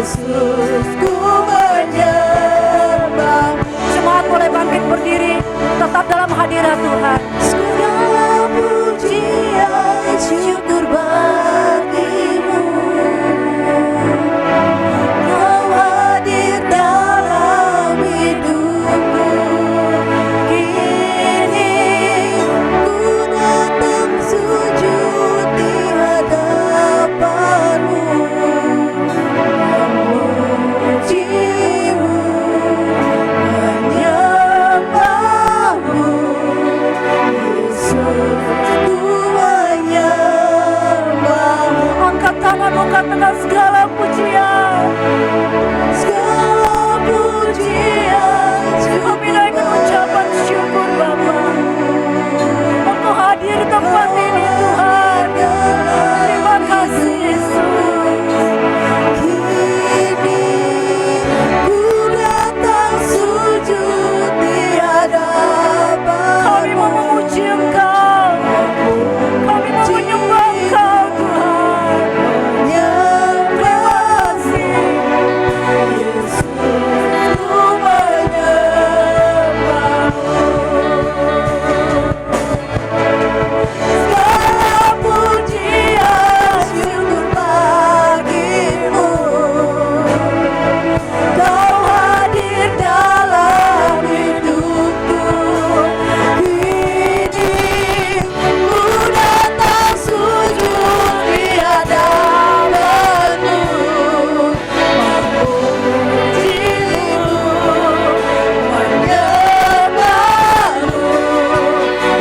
Yesus ku menyembah. Semangat boleh bangkit berdiri, tetap dalam hadirat Tuhan. Segala pujian syukur bagimu, Kau hadir dalam hidupku. Kini ku datang sujud di hadapanmu, memujimu, menyembahmu. Yesus ku menyembahmu. Angkat tanganmu, katakan segala pujian, segala pujian. Kami naikkan ucapan syukur Bapa. Engkau hadir di tempat ini Tuhan. Terima kasih Yesus. Kini ku datang sujud di hadapan. Kami mau memuji Engkau. Kami mau menyembah Engkau Tuhan. Terima kasih Yesus ku menyembahmu. Segala pujian syukur bagimu, Kau hadir dalam hidupku. Kini ku datang sujud di hadapanmu, memujimu, menyembahmu.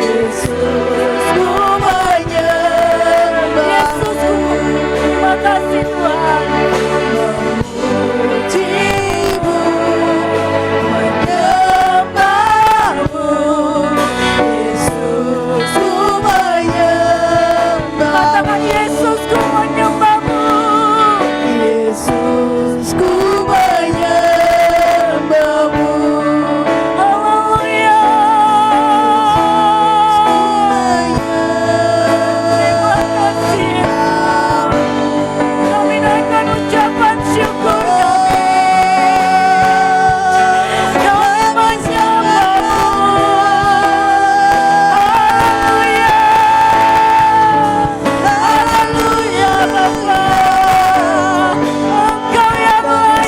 Yesus ku menyembahmu. Yesus ku, terima kasih Tuhan. Memujimu, menyembahmu. Yesus ku menyembahmu. Katakan Yesus ku menyembahmu. Yesus ku menyembahmu. Haleluya. Terima kasih. Kami naikkan ucapan syukur kami. Kami menyembahmu. Haleluya. Haleluya Bapa. Engkau yang layak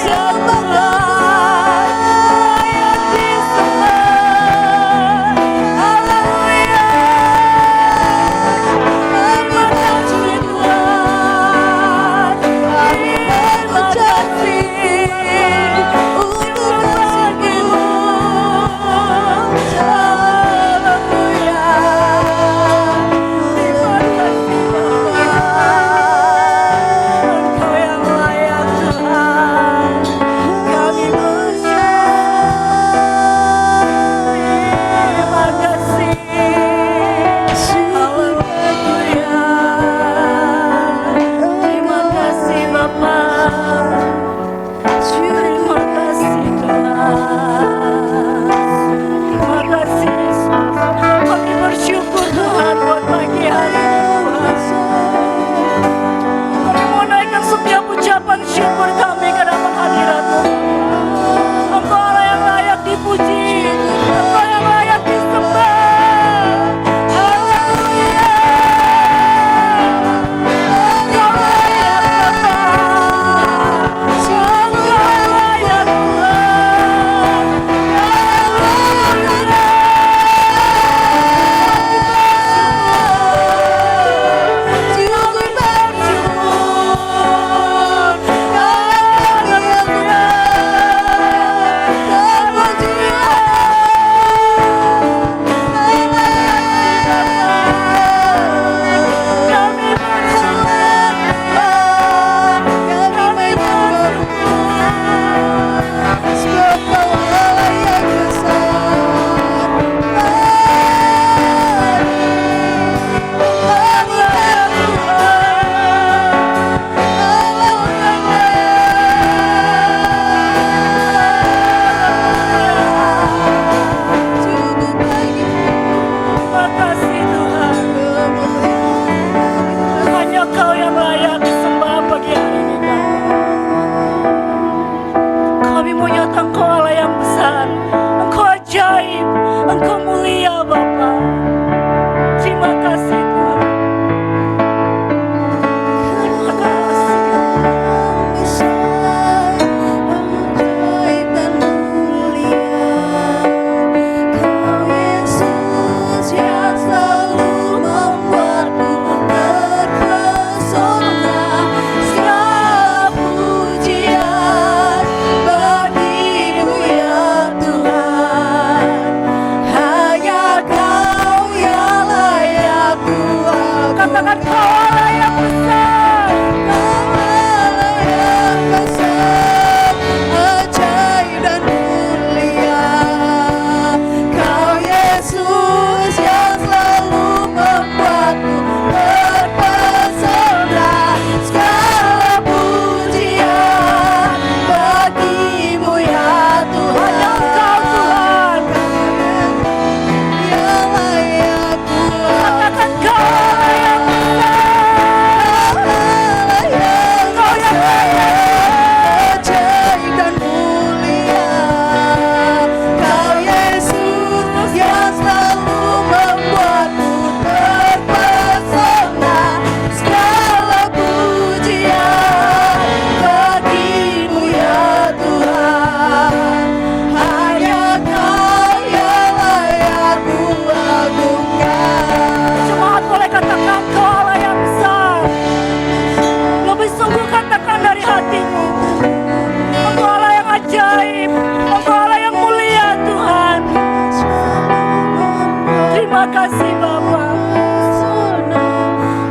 Terima kasih Bapa.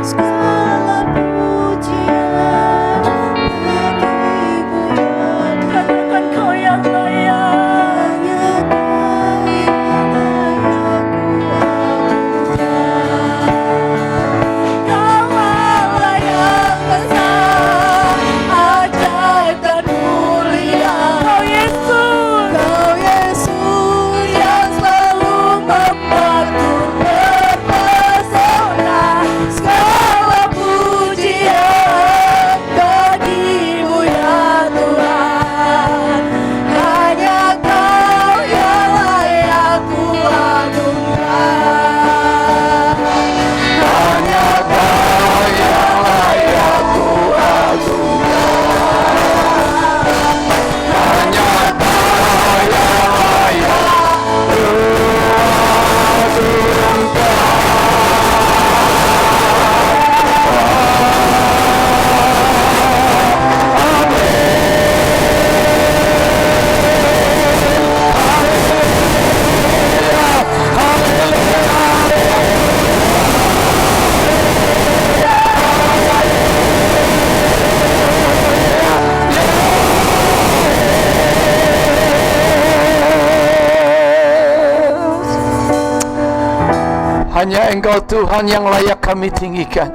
Segala pujian bagimu ya Katakan Kau yang layak. Kau Allah yang besar, ajaib dan mulia. Kau Yesus, Kau Yesus yang selalu membuatku terpesona. Segala pujian bagimu ya Tuhan. Hanya Kau yang layak ku agungkan. Hanya Kau yang layak ku Hanya Engkau Tuhan yang layak kami tinggikan,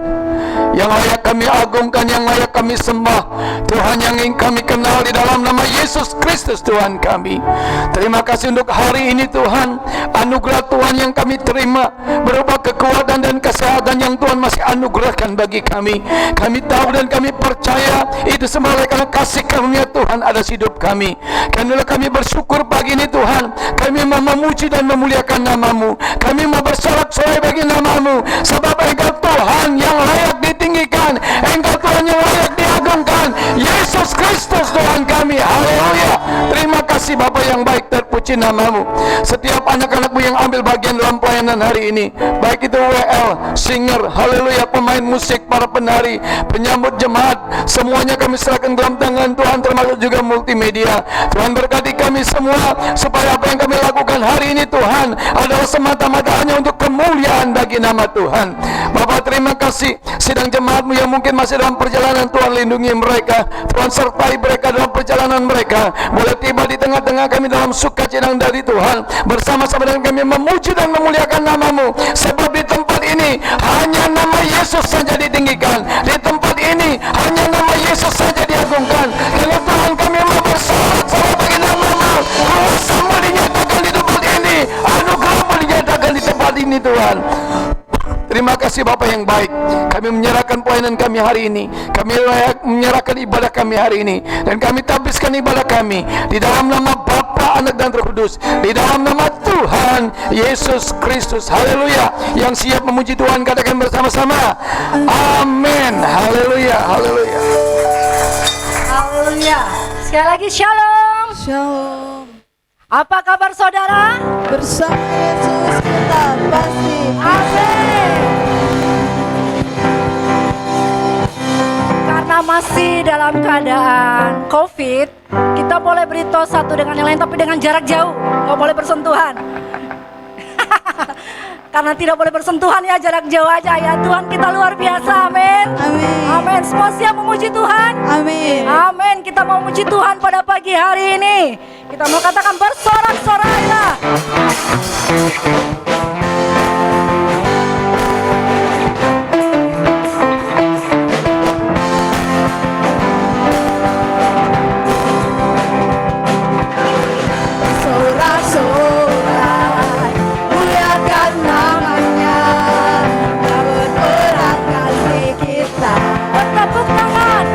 yang layak kami agungkan, yang layak kami sembah. Tuhan yang ingin kami kenal di dalam nama Yesus Kristus Tuhan kami. Terima kasih untuk hari ini Tuhan. Anugerah Tuhan yang kami terima berupa kekuatan dan kesehatan yang Tuhan masih anugerahkan bagi kami. Kami tahu dan kami percaya itu semua karena kasih karunia Tuhan atas hidup kami. Karena kami bersyukur pagi ini Tuhan. Kami mau memuji dan memuliakan nama-Mu. Kami mau bersorak-sorai bagi nama-Mu. Sebab Engkau Tuhan yang layak ditinggikan, Engkau Tuhan yang layak diagungkan. Yesus Kristus Tuhan kami. Haleluya. Terima kasih Bapa yang baik, terpuji nama-Mu. Setiap anak-anak-Mu yang ambil bagian dalam pelayanan hari ini, baik itu WL, singer, haleluya, pemain musik, para penari, penyambut jemaat, semuanya kami serahkan dalam tangan Tuhan, termasuk juga multimedia. Tuhan berkati kami semua supaya apa yang kami lakukan hari ini Tuhan adalah semata-mata hanya untuk kemuliaan bagi nama Tuhan. Bapak terima kasih sidang jemaat-Mu yang mungkin masih dalam perjalanan, Tuhan lindungi mereka, Tuhan sertai mereka dalam perjalanan mereka, boleh tiba di tengah-tengah kami dalam sukacita dari Tuhan, bersama-sama dengan kami memuji dan memuliakan nama-Mu. Sebab di tempat ini hanya nama Yesus saja ditinggikan, di tempat ini hanya nama Yesus saja diagungkan. Karena Tuhan kami mau bersorak-sorai bagi nama-Mu. Kuasa-Mu dinyatakan di tempat ini, anugerah-Mu dinyatakan di tempat ini Tuhan. Terima kasih Bapa yang baik. Kami menyerahkan pelayanan kami hari ini. Kami menyerahkan ibadah kami hari ini. Dan kami tabiskan ibadah kami di dalam nama Bapa, Anak dan Roh Kudus. Di dalam nama Tuhan Yesus Kristus. Haleluya. Yang siap memuji Tuhan katakan bersama-sama. Amin. Haleluya. Haleluya. Haleluya. Sekali lagi shalom. Shalom. Apa kabar saudara? Bersama Yesus kita pasti. Amin. Karena masih dalam keadaan COVID, kita boleh beritahu satu dengan yang lain tapi dengan jarak jauh, nggak boleh bersentuhan. Karena tidak boleh bersentuhan ya, jarak jauh aja ya. Tuhan kita luar biasa, amin. Amin. Amin. Semua siap memuji Tuhan? Amin. Amin. Kita mau memuji Tuhan pada pagi hari ini. Kita mau katakan bersorak-sorailah. Sorak-sorai, muliakan namanya, namun berat kasih kita. Bertepuk tangan.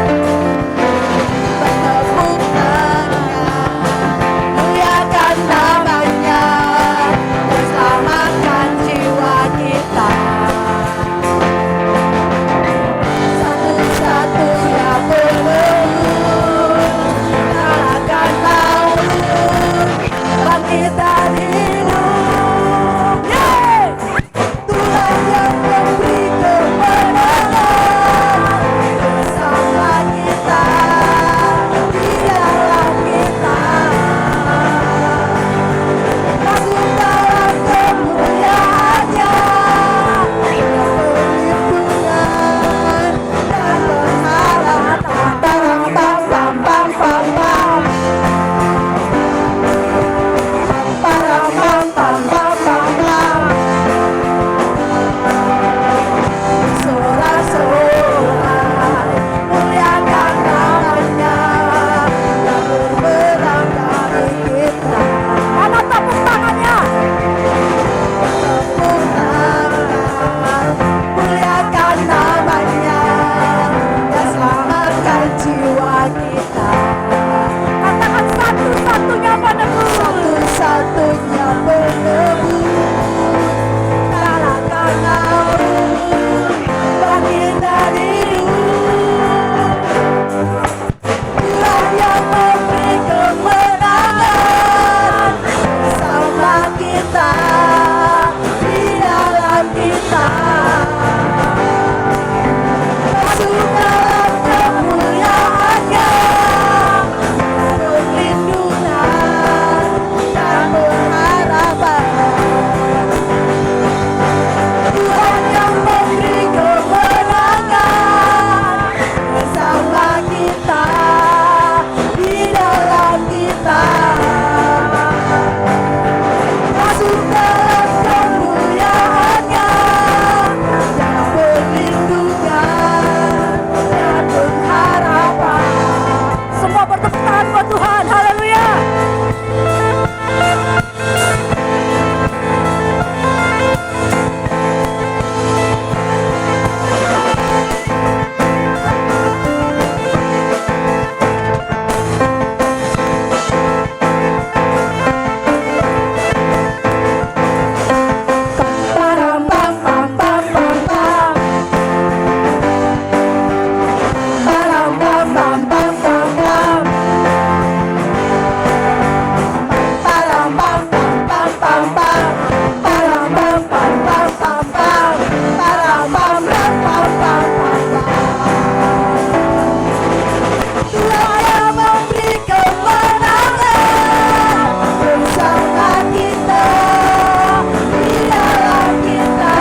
Bertepuk tangan, muliakan namanya, bersama satu-satunya penebus. Kalahkan maut, bangkit dari hidup. Tuhan yang memberi kemenangan bersama kita, di dalam kita. Masuk dalam kemuliaan-Nya, perlindungan dan pengharapan. Tuhan yang memberi kemenangan bersama kita, di dalam kita. Masuk dalam kemuliaan-Nya, dan perlindungan dan pengharapan. Semua bertepuk tangan buat Tuhan. Haleluya. Param pam pam pam pam pam. Param pam pam pam pam pam. Param pam pam pam pam pam. Param pam pam pam pam pam. Param pam pam pam pam pam. Tuhan yang memberi kemenangan bersama kita, di dalam kita.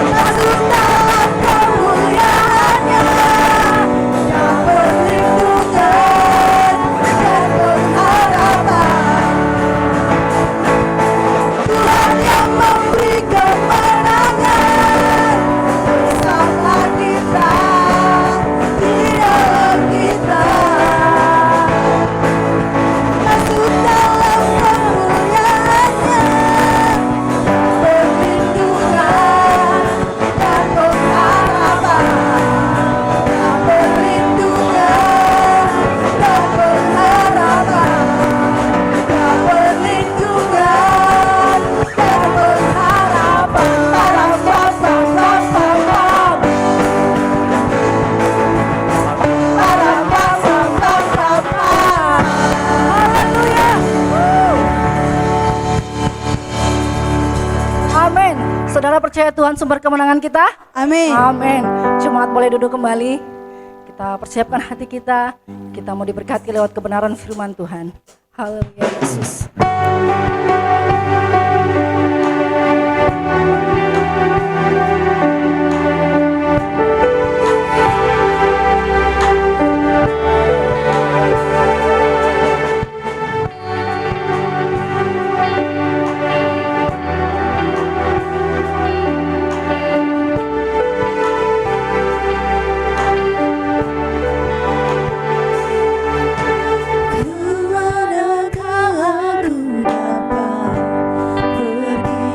Masuk dalam kemuliaan-Nya, dan perlindungan dan pengharapan. Tuhan yang memberi kemenangan bersama kita, di dalam kita. Masuk dalam kemuliaan-Nya, perlindungan dan pengharapan. Perlindungan dan pengharapan. Perlindungan dan pengharapan. Param pam pam pam pam pam. Param pam pam pam pam pam. Haleluya. Amin. Saudara percaya Tuhan sumber kemenangan kita? Amin. Amin. Jemaat boleh duduk kembali. Kita persiapkan hati kita. Kita mau diberkati lewat kebenaran firman Tuhan. Haleluya Yesus. Kemanakah aku dapat pergi?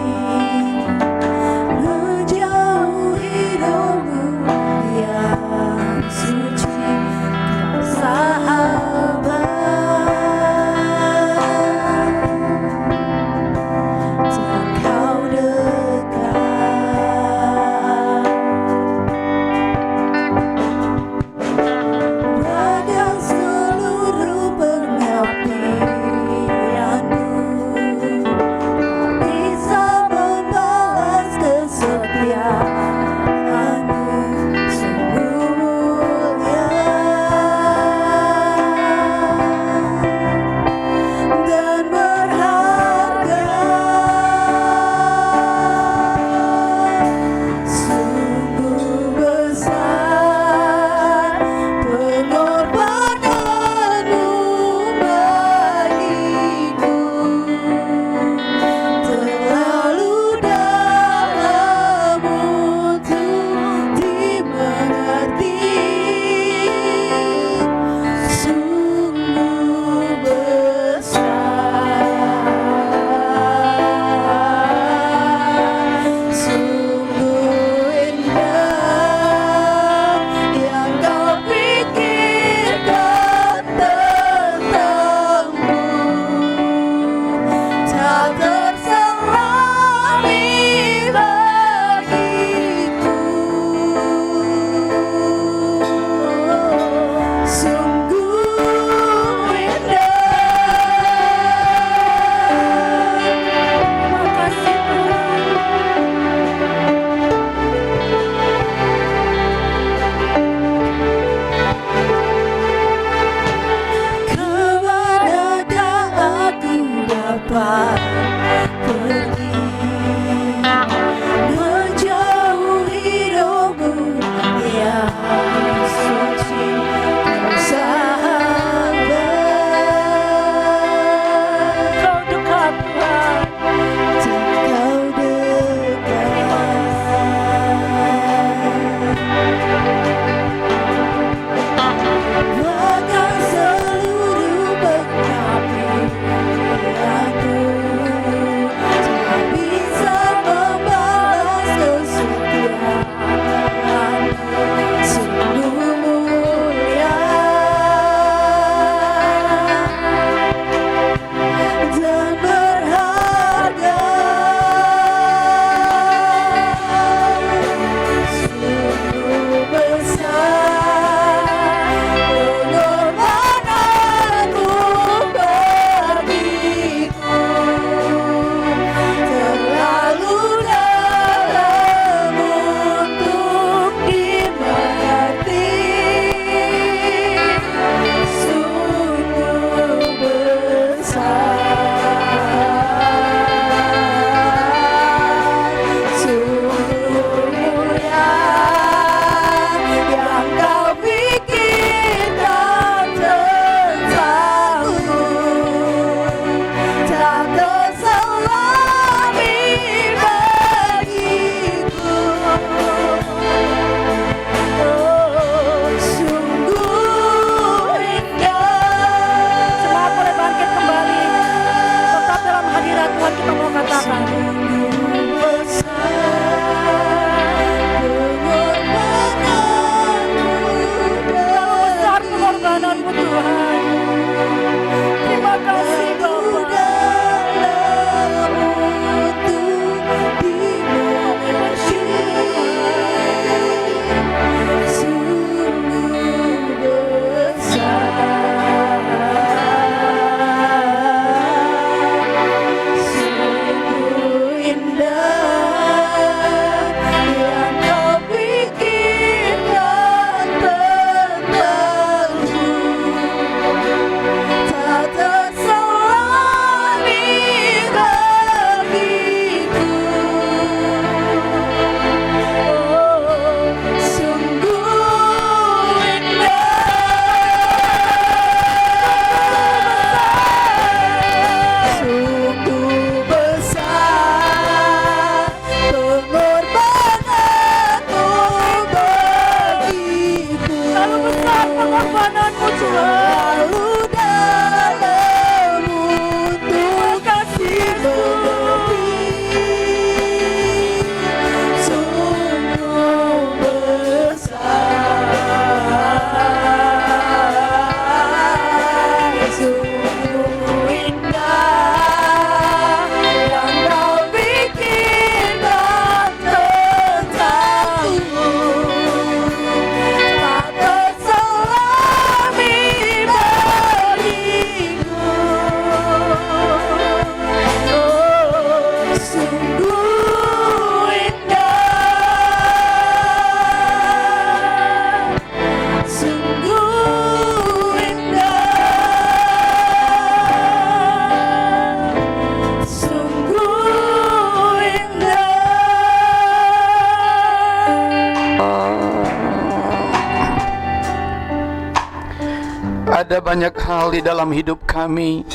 cepat pergi, menjauhi rohmu yang suci bersahabat. Kau dekat Tuhan, Kau dekat, bahkan seluruh pengkapi aku tak bisa membalas kesetiaanmu, sungguh mulia dan berharga, sungguh besar pengorbananmu bagiku, terlalu dalam untuk dimengerti, sungguh besar, sungguh mulia yang kau pikirkan tentangku, tak terselami bagiku. Oh, sungguh indah. semangat boleh bangkit kembali. Tetap dalam hadirat Tuhan kita mau katakan. Terlalu besar pengorbananmu Tuhan. Terima kasih Bapa. Ada banyak hal di dalam hidup kami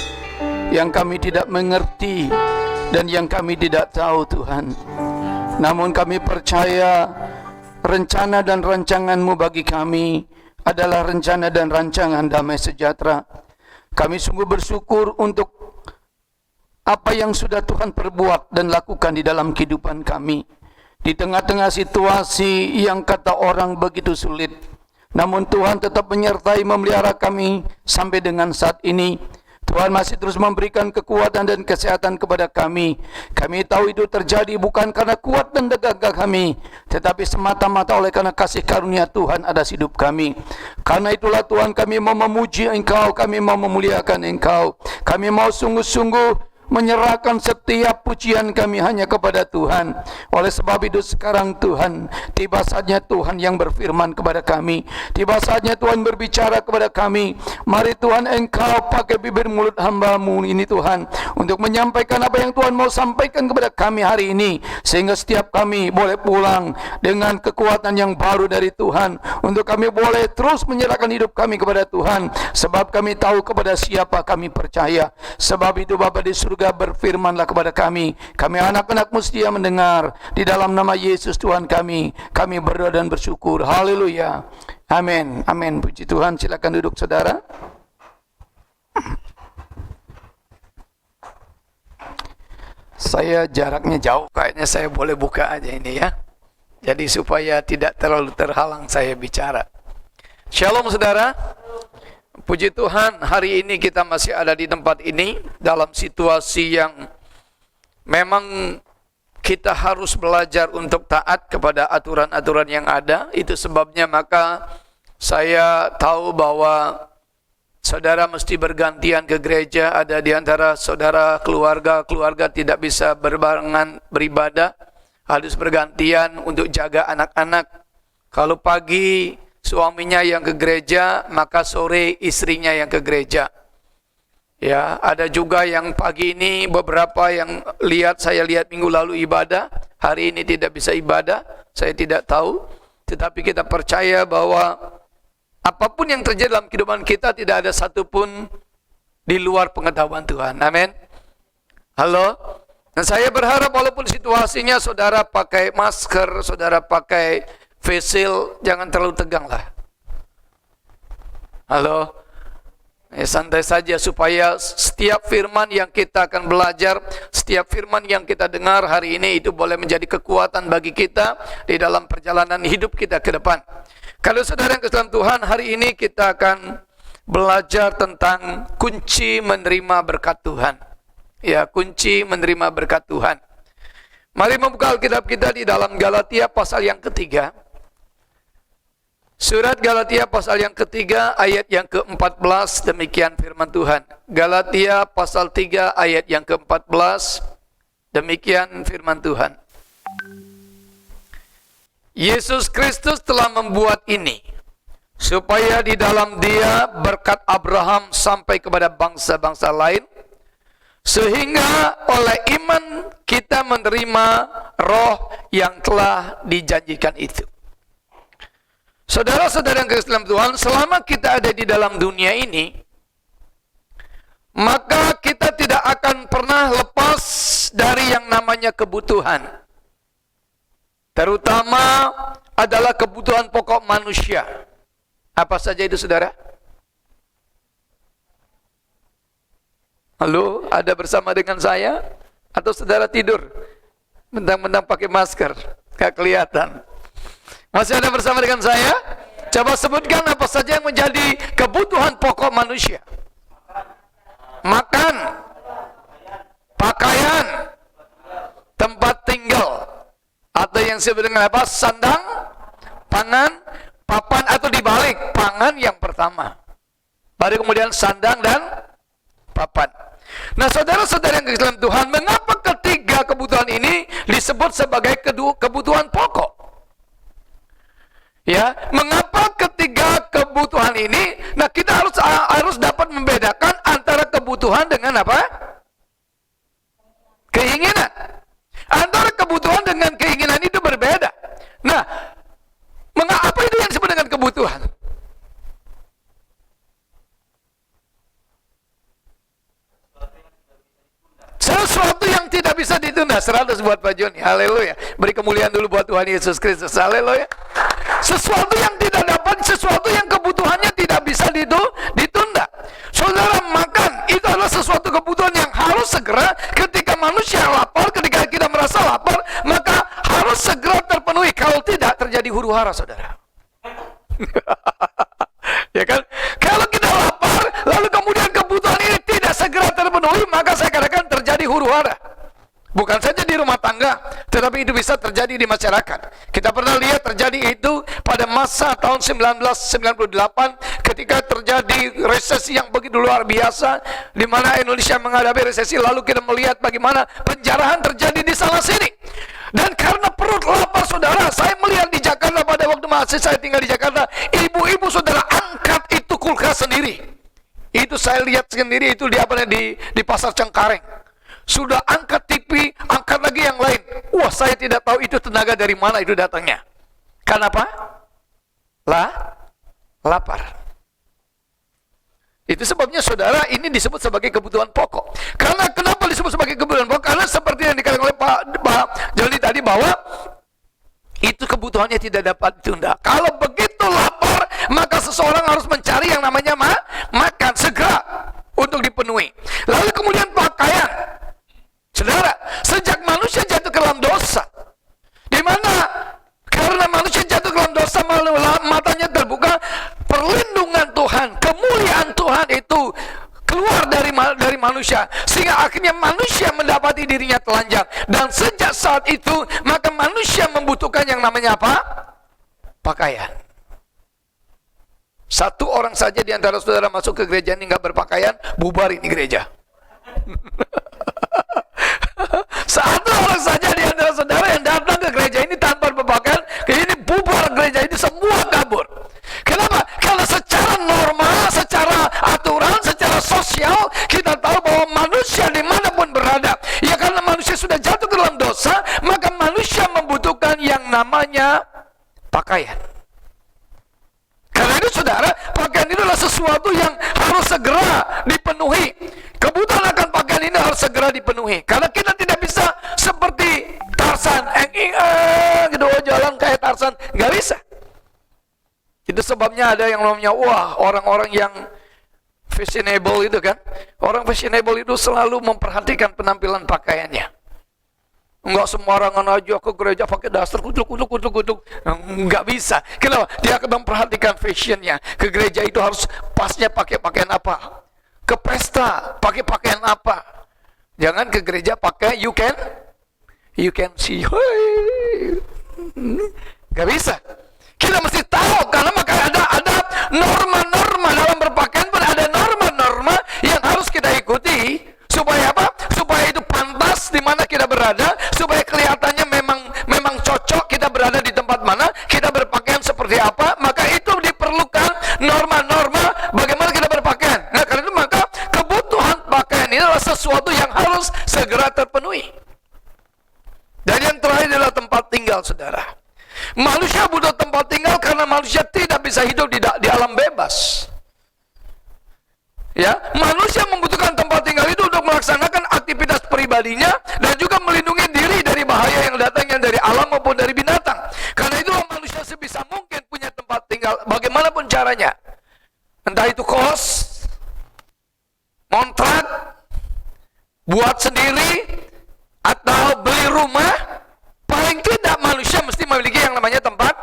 yang kami tidak mengerti dan yang kami tidak tahu Tuhan. Namun kami percaya rencana dan rancangan-Mu bagi kami adalah rencana dan rancangan damai sejahtera. Kami sungguh bersyukur untuk apa yang sudah Tuhan perbuat dan lakukan di dalam kehidupan kami. Di tengah-tengah situasi yang kata orang begitu sulit, namun Tuhan tetap menyertai memelihara kami sampai dengan saat ini. Tuhan masih terus memberikan kekuatan dan kesehatan kepada kami. Kami tahu itu terjadi bukan karena kuat dan gagah kami, tetapi semata-mata oleh karena kasih karunia Tuhan atas hidup kami. Karena itulah Tuhan, kami mau memuji Engkau, kami mau memuliakan Engkau. Kami mau sungguh-sungguh menyerahkan setiap pujian kami hanya kepada Tuhan. Oleh sebab itu sekarang Tuhan, tiba saatnya Tuhan yang berfirman kepada kami. Tiba saatnya Tuhan berbicara kepada kami. Mari Tuhan Engkau pakai bibir mulut hamba-Mu ini Tuhan, untuk menyampaikan apa yang Tuhan mau sampaikan kepada kami hari ini. Sehingga setiap kami boleh pulang dengan kekuatan yang baru dari Tuhan. Untuk kami boleh terus menyerahkan hidup kami kepada Tuhan. Sebab kami tahu kepada siapa kami percaya. Sebab itu Bapa di surga, berfirmanlah kepada kami. Kami anak-anak-Mu setia mendengar. Di dalam nama Yesus Tuhan kami berdoa dan bersyukur. Haleluya. Amin. Amin. Puji Tuhan. Silakan duduk saudara. Saya jaraknya jauh, kayaknya saya boleh buka aja ini ya. Jadi supaya tidak terlalu terhalang saya bicara. Shalom saudara. Puji Tuhan, hari ini kita masih ada di tempat ini dalam situasi yang memang kita harus belajar untuk taat kepada aturan-aturan yang ada. Itu sebabnya maka saya tahu bahwa saudara mesti bergantian ke gereja. Ada di antara saudara keluarga tidak bisa berbarengan beribadah, harus bergantian untuk jaga anak-anak. Kalau pagi suaminya yang ke gereja, maka sore istrinya yang ke gereja. Ya, ada juga yang pagi ini beberapa yang saya lihat minggu lalu ibadah, hari ini tidak bisa ibadah, saya tidak tahu. Tetapi kita percaya bahwa apapun yang terjadi dalam kehidupan kita, tidak ada satupun di luar pengetahuan Tuhan. Amin. Halo. Dan saya berharap walaupun situasinya saudara pakai masker, saudara pakai face shield, jangan terlalu tegang lah. Halo. Santai saja supaya setiap firman yang kita akan belajar, setiap firman yang kita dengar hari ini itu boleh menjadi kekuatan bagi kita di dalam perjalanan hidup kita ke depan. Kalau saudara yang kesalahan Tuhan, hari ini kita akan belajar tentang kunci menerima berkat Tuhan. Ya, kunci menerima berkat Tuhan. Mari membuka Alkitab kita di dalam Galatia pasal yang ketiga. Surat Galatia pasal yang ketiga ayat yang ke-14, demikian firman Tuhan. Galatia pasal 3 ayat yang ke-14, demikian firman Tuhan. Yesus Kristus telah membuat ini, supaya di dalam Dia berkat Abraham sampai kepada bangsa-bangsa lain, sehingga oleh iman kita menerima roh yang telah dijanjikan itu. Saudara-saudara yang kasih dalam Tuhan, selama kita ada di dalam dunia ini, maka kita tidak akan pernah lepas dari yang namanya kebutuhan. Terutama adalah kebutuhan pokok manusia. Apa saja itu saudara? Halo, ada bersama dengan saya? Atau saudara tidur? Mentang-mentang pakai masker, gak kelihatan. Masih ada bersama dengan saya? Coba sebutkan apa saja yang menjadi kebutuhan pokok manusia. Makan, pakaian, tempat tinggal, atau yang disebut dengan apa? Sandang, pangan, papan, atau dibalik, pangan yang pertama, baru kemudian sandang dan papan. Nah, saudara-saudara yang kasih dalam Tuhan, mengapa ketiga kebutuhan ini disebut sebagai kebutuhan pokok? Ya, mengapa ketiga kebutuhan ini? Nah, kita harus dapat membedakan antara kebutuhan dengan apa? Keinginan. Antara kebutuhan dengan keinginan itu berbeda. Nah, mengapa itu yang disebut dengan kebutuhan? Sesuatu yang tidak bisa ditunda. 100 buat Pak Joni. Haleluya. Beri kemuliaan dulu buat Tuhan Yesus Kristus. Haleluya. Sesuatu yang tidak dapat, sesuatu yang kebutuhannya tidak bisa ditunda. Saudara, makan itu adalah sesuatu kebutuhan yang harus segera. Ketika manusia lapar, ketika kita merasa lapar, maka harus segera terpenuhi. Kalau tidak, terjadi huru hara, saudara. Ya kan? Kalau kita lapar, lalu kemudian kebutuhan ini tidak segera terpenuhi, maka saya katakan terjadi huru hara. Bukan saja di rumah tangga, tetapi itu bisa terjadi di masyarakat. Kita pernah lihat terjadi itu pada masa tahun 1998 ketika terjadi resesi yang begitu luar biasa, di mana Indonesia menghadapi resesi. Lalu kita melihat bagaimana penjarahan terjadi di sana sini. Dan karena perut lapar, saudara, saya melihat di Jakarta pada waktu masih saya tinggal di Jakarta, ibu-ibu saudara angkat itu kulkas sendiri. Itu saya lihat sendiri itu di Pasar Cengkareng. Sudah angkat TV, angkat lagi yang lain. Wah, saya tidak tahu itu tenaga dari mana itu datangnya. Kenapa? Lapar. Itu sebabnya saudara, ini disebut sebagai kebutuhan pokok. Karena kenapa disebut sebagai kebutuhan pokok? Karena seperti yang dikatakan oleh Pak Joni tadi, bahwa itu kebutuhannya tidak dapat ditunda. Kalau begitu lapar, maka seseorang harus mencari yang namanya makan segera untuk dipenuhi. Lalu kemudian pakaian. Saudara, sejak manusia jatuh ke dalam dosa, di mana karena manusia jatuh ke dalam dosa, matanya terbuka, perlindungan Tuhan, kemuliaan Tuhan itu keluar dari manusia, sehingga akhirnya manusia mendapati dirinya telanjang. Dan sejak saat itu, maka manusia membutuhkan yang namanya apa? Pakaian. Satu orang saja di antara saudara masuk ke gereja ini nggak berpakaian, bubar ini gereja. Satu orang saja di antara saudara yang datang ke gereja ini tanpa berpakaian, ini bubar gereja ini, semua kabur. Kenapa? Karena secara normal, secara aturan, secara sosial, kita tahu bahwa manusia dimanapun berada, ya karena manusia sudah jatuh ke dalam dosa, maka manusia membutuhkan yang namanya pakaian. Karena itu saudara, pakaian itu adalah sesuatu yang harus segera dipenuhi. Kebutuhan akan pakaian ini harus segera dipenuhi. Karena kita tidak bisa seperti Tarzan, gitu, jalan kayak Tarzan, nggak bisa. Itu sebabnya ada yang namanya, orang-orang yang fashionable itu kan. Orang fashionable itu selalu memperhatikan penampilan pakaiannya. Enggak sembarangan aja ke gereja pakai daster kutuk. Enggak bisa. Kenapa? Dia akan memperhatikan fashionnya. Ke gereja itu harus pasnya pakai pakaian apa. Ke pesta pakai pakaian apa. Jangan ke gereja pakai you can see. Enggak bisa. Kita mesti tahu, karena maka ada norma-norma dalam berpakaian pun, ada norma-norma yang harus kita ikuti. Supaya apa? Supaya itu pantas di mana kita berada, supaya kelihatannya memang cocok kita berada di tempat mana, kita berpakaian seperti apa, maka itu diperlukan norma-norma bagaimana kita berpakaian. Nah, karena itu maka kebutuhan pakaian ini adalah sesuatu yang harus segera terpenuhi. Dan yang terakhir adalah tempat tinggal, saudara. Manusia butuh tempat tinggal karena manusia tidak bisa hidup di alam bebas. Ya, manusia membutuhkan tempat tinggal itu untuk melaksanakan aktivitas pribadinya dan juga melindungi diri dari bahaya yang datangnya dari alam maupun dari binatang. Karena itu manusia sebisa mungkin punya tempat tinggal bagaimanapun caranya. Entah itu kos, kontrak, buat sendiri, atau beli rumah, paling tidak manusia mesti memiliki yang namanya tempat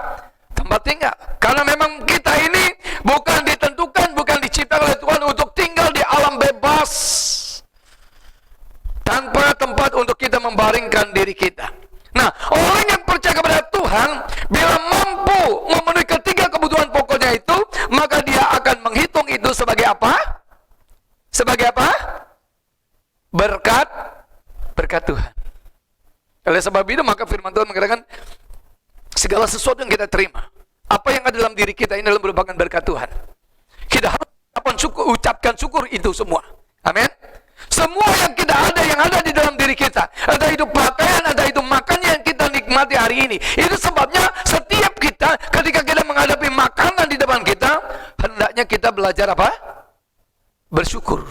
tinggal. Karena memang kita ini bukan ditentukan, bukan diciptakan oleh Tuhan untuk tinggal di alam bebas tanpa tempat untuk kita membaringkan diri kita. Nah, orang yang percaya kepada Tuhan, bila mampu memenuhi ketiga kebutuhan pokoknya itu, maka dia akan menghitung itu sebagai apa? Sebagai apa? Berkat Tuhan. Oleh sebab itu maka firman Tuhan mengatakan segala sesuatu yang kita terima, apa yang ada dalam diri kita ini adalah merupakan berkat Tuhan. Kita harus ucapkan syukur itu semua. Amin. Semua yang ada di dalam diri kita, ada itu pakaian, ada itu makan yang kita nikmati hari ini. Itu sebabnya setiap kita ketika kita menghadapi makanan di depan kita, hendaknya kita belajar apa? Bersyukur.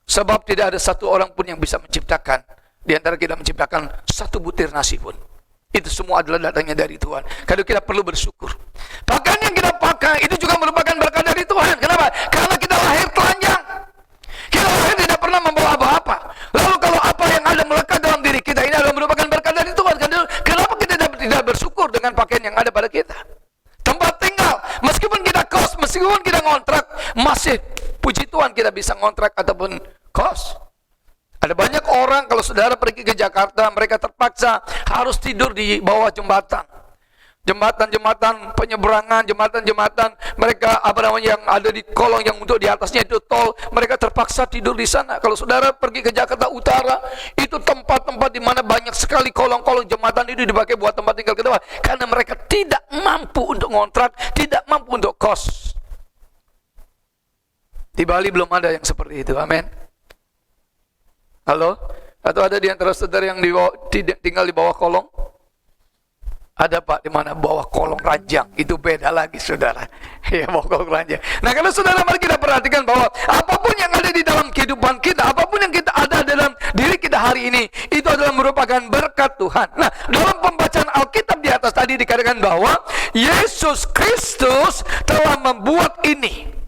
Sebab tidak ada satu orang pun yang bisa menciptakan di antara kita menciptakan satu butir nasi pun. Itu semua adalah datangnya dari Tuhan. Kalau kita perlu bersyukur. Pakaian yang kita pakai itu juga merupakan berkat dari Tuhan. Kenapa? Karena kita lahir telanjang. Kita lahir tidak pernah membawa apa-apa. Lalu kalau apa yang ada melekat dalam diri kita ini adalah merupakan berkat dari Tuhan. Kenapa kita tidak bersyukur dengan pakaian yang ada pada kita? Tempat tinggal, meskipun kita kos, meskipun kita ngontrak, masih puji Tuhan kita bisa ngontrak ataupun kos. Ada banyak orang kalau saudara pergi ke Jakarta, mereka terpaksa harus tidur di bawah jembatan. Jembatan-jembatan penyeberangan, jembatan-jembatan mereka yang ada di kolong yang untuk di atasnya itu tol, mereka terpaksa tidur di sana. Kalau saudara pergi ke Jakarta Utara, itu tempat-tempat di mana banyak sekali kolong-kolong jembatan itu dipakai buat tempat tinggal kedua, karena mereka tidak mampu untuk ngontrak, tidak mampu untuk kos. Di Bali belum ada yang seperti itu, amin. Halo? Atau ada di antara saudara yang tinggal di bawah kolong? Ada Pak, di mana bawah kolong ranjang, itu beda lagi saudara. Ya, bawah kolong ranjang. Nah, kalau saudara, mari kita perhatikan bahwa apapun yang ada di dalam kehidupan kita, apapun yang kita ada dalam diri kita hari ini, itu adalah merupakan berkat Tuhan. Nah, dalam pembacaan Alkitab di atas tadi dikatakan bahwa Yesus Kristus telah membuat ini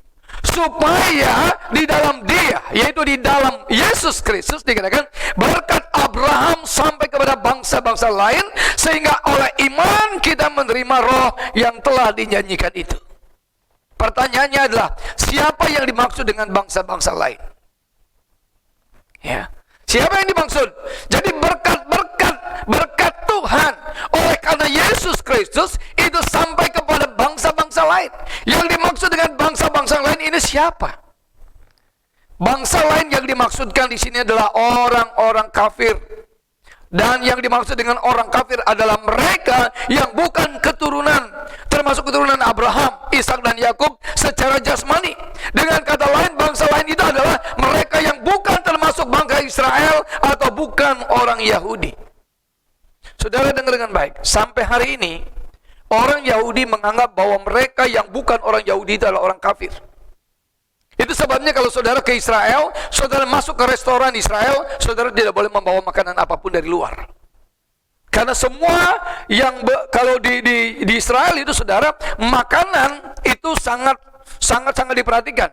supaya di dalam Dia, yaitu di dalam Yesus Kristus, dikatakan berkat Abraham sampai kepada bangsa-bangsa lain, sehingga oleh iman kita menerima roh yang telah dinyanyikan itu. Pertanyaannya adalah, siapa yang dimaksud dengan bangsa-bangsa lain? Ya, siapa yang dimaksud? Jadi berkat Tuhan oleh karena Yesus Kristus itu sampai kepada bangsa-bangsa lain. Yang dimaksud dengan bangsa-bangsa lain ini siapa? Bangsa lain yang dimaksudkan di sini adalah orang-orang kafir. Dan yang dimaksud dengan orang kafir adalah mereka yang bukan keturunan, termasuk keturunan Abraham, Ishak dan Yakub secara jasmani. Dengan kata lain, bangsa lain itu adalah mereka yang bukan termasuk bangsa Israel atau bukan orang Yahudi. Saudara dengar dengan baik, sampai hari ini orang Yahudi menganggap bahwa mereka yang bukan orang Yahudi itu adalah orang kafir. Itu sebabnya kalau saudara ke Israel, saudara masuk ke restoran Israel, saudara tidak boleh membawa makanan apapun dari luar. Karena semua yang kalau di Israel itu saudara, makanan itu sangat diperhatikan.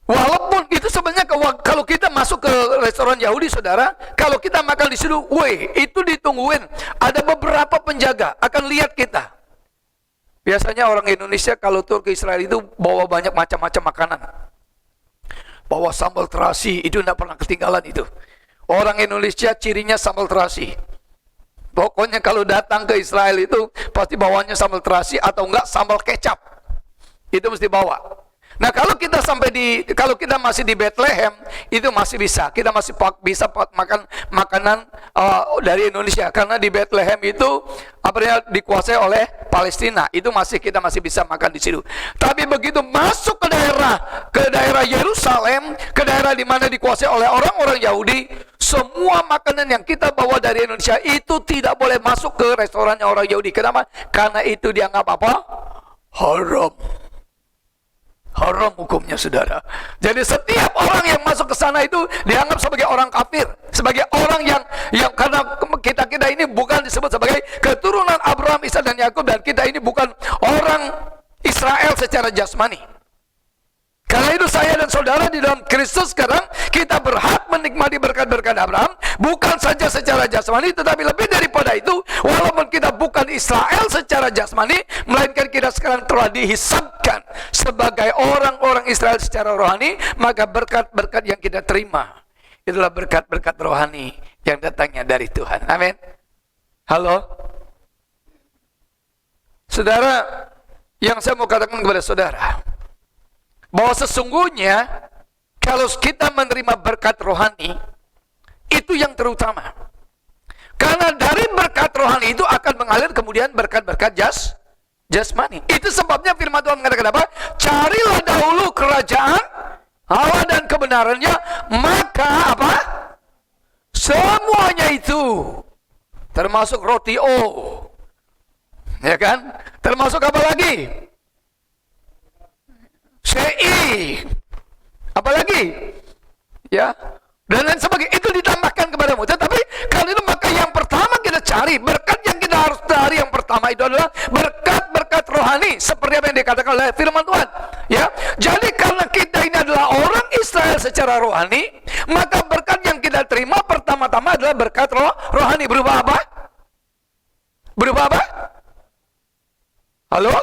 Walaupun itu sebenarnya kalau kita masuk ke restoran Yahudi saudara, kalau kita makan di situ, itu ditungguin. Ada beberapa penjaga akan lihat kita. Biasanya orang Indonesia kalau tur ke Israel itu bawa banyak macam-macam makanan. Bawa sambal terasi, itu tidak pernah ketinggalan itu. Orang Indonesia cirinya sambal terasi. Pokoknya kalau datang ke Israel itu pasti bawanya sambal terasi atau enggak sambal kecap. Itu mesti bawa. Nah, kalau kita kalau kita masih di Bethlehem, itu masih bisa. Kita masih bisa makan makanan dari Indonesia, karena di Bethlehem itu dikuasai oleh Palestina. Itu kita masih bisa makan di situ. Tapi begitu masuk ke daerah Yerusalem, ke daerah di mana dikuasai oleh orang-orang Yahudi, semua makanan yang kita bawa dari Indonesia itu tidak boleh masuk ke restorannya orang Yahudi. Kenapa? Karena itu dianggap apa? Haram. Haram hukumnya saudara. Jadi setiap orang yang masuk ke sana itu dianggap sebagai orang kafir, sebagai orang yang karena kita ini bukan disebut sebagai keturunan Abraham, Ishak dan Yakub, dan kita ini bukan orang Israel secara jasmani. Karena itu saya dan saudara di dalam Kristus sekarang kita berhak menikmati berkat-berkat Abraham, bukan saja secara jasmani, tetapi lebih daripada itu, walaupun kita bukan Israel secara jasmani, melainkan kita sekarang telah dihisabkan sebagai orang-orang Israel secara rohani, maka berkat-berkat yang kita terima itulah berkat-berkat rohani yang datangnya dari Tuhan. Amin. Halo? Saudara, yang saya mau katakan kepada saudara, bahwa sesungguhnya kalau kita menerima berkat rohani, itu yang terutama. Karena dari berkat rohani itu akan mengalir kemudian berkat-berkat jasmani. Itu sebabnya firman Tuhan mengatakan apa? Carilah dahulu kerajaan Allah dan kebenarannya, maka apa? Semuanya itu, termasuk roti ya kan? Termasuk apa lagi? CI, apalagi, ya, dan lain sebagainya, itu ditambahkan kepadamu. Tetapi kalau itu maka yang pertama kita cari, berkat yang kita harus cari yang pertama itu adalah berkat-berkat rohani, seperti apa yang dikatakan oleh firman Tuhan. Ya, jadi karena kita ini adalah orang Israel secara rohani, maka berkat yang kita terima pertama-tama adalah berkat rohani. Berupa apa? Berupa apa? Halo?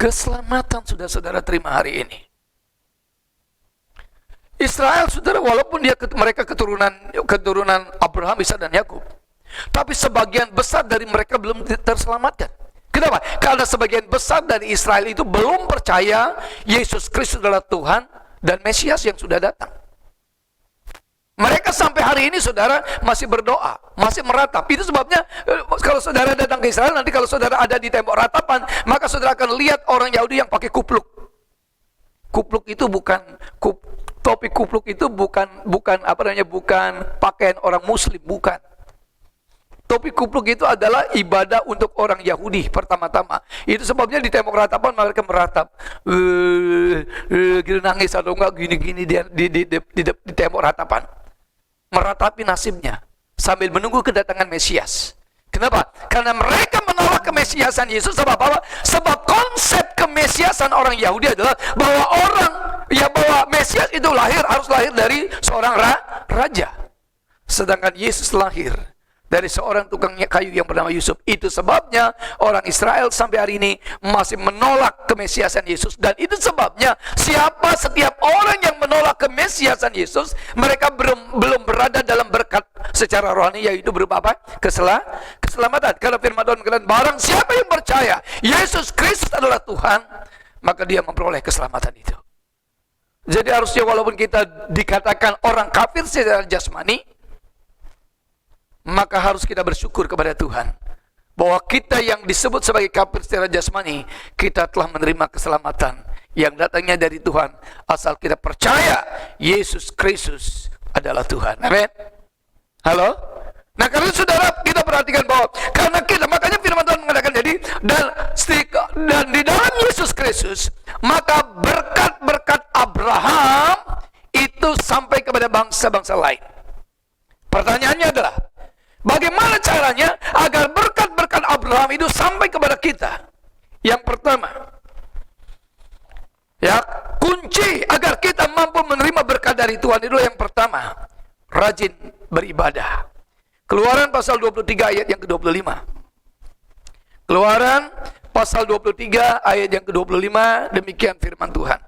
Keselamatan sudah saudara terima hari ini. Israel, saudara, walaupun mereka keturunan Abraham, Ishak dan Yakub, tapi sebagian besar dari mereka belum terselamatkan. Kenapa? Karena sebagian besar dari Israel itu belum percaya Yesus Kristus adalah Tuhan dan Mesias yang sudah datang. Mereka sampai hari ini, saudara, masih berdoa, masih meratap. Itu sebabnya kalau saudara datang ke Israel, nanti kalau saudara ada di tembok ratapan, maka saudara akan lihat orang Yahudi yang pakai kupluk. Kupluk itu topi kupluk itu bukan pakaian orang Muslim, bukan. Topi kupluk itu adalah ibadah untuk orang Yahudi pertama-tama. Itu sebabnya di tembok ratapan mereka meratap, gitu, nangis atau enggak gini-gini di tembok ratapan, meratapi nasibnya sambil menunggu kedatangan Mesias. Kenapa? Karena mereka menolak kemesiasan Yesus. Sebab apa? Sebab konsep kemesiasan orang Yahudi adalah bahwa Mesias itu harus lahir dari seorang raja. Sedangkan Yesus lahir dari seorang tukang kayu yang bernama Yusuf. Itu sebabnya orang Israel sampai hari ini masih menolak kemesiasan Yesus. Dan itu sebabnya setiap orang yang menolak kemesiasan Yesus, mereka belum berada dalam berkat secara rohani, yaitu berupa apa? Keselamatan. Karena firman Tuhan mengatakan, barang siapa yang percaya Yesus Kristus adalah Tuhan, maka dia memperoleh keselamatan itu. Jadi harusnya walaupun kita dikatakan orang kafir secara jasmani, maka harus kita bersyukur kepada Tuhan bahwa kita yang disebut sebagai kafir secara jasmani, kita telah menerima keselamatan yang datangnya dari Tuhan asal kita percaya Yesus Kristus adalah Tuhan. Amin. Halo? Nah, karena saudara, kita perhatikan bahwa makanya firman Tuhan mengatakan, jadi dan di dalam Yesus Kristus, maka berkat-berkat Abraham itu sampai kepada bangsa-bangsa lain. Pertanyaannya adalah, bagaimana caranya agar berkat-berkat Abraham itu sampai kepada kita? Yang pertama, kunci agar kita mampu menerima berkat dari Tuhan itu yang pertama, rajin beribadah. Keluaran pasal 23 ayat yang ke-25. Keluaran pasal 23 ayat yang ke-25, demikian firman Tuhan.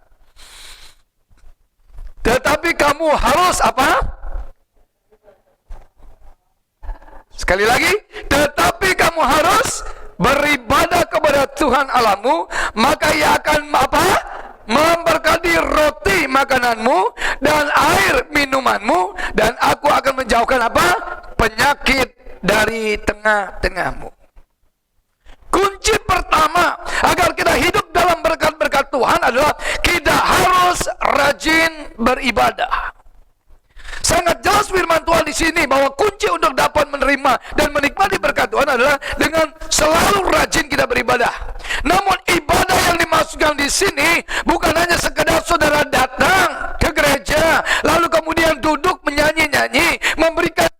Tetapi kamu harus apa? Sekali lagi, tetapi kamu harus beribadah kepada Tuhan Allahmu, maka Ia akan apa? Memberkati roti makananmu dan air minumanmu, dan aku akan menjauhkan apa? Penyakit dari tengah-tengahmu. Kunci pertama agar kita hidup dalam berkat-berkat Tuhan adalah kita harus rajin beribadah. Sangat jelas firman Tuhan di sini bahwa kunci untuk dapat menerima dan menikmati berkat Tuhan adalah dengan selalu rajin kita beribadah. Namun ibadah yang dimaksudkan di sini bukan hanya sekedar saudara datang ke gereja lalu kemudian duduk menyanyi-nyanyi, memberikan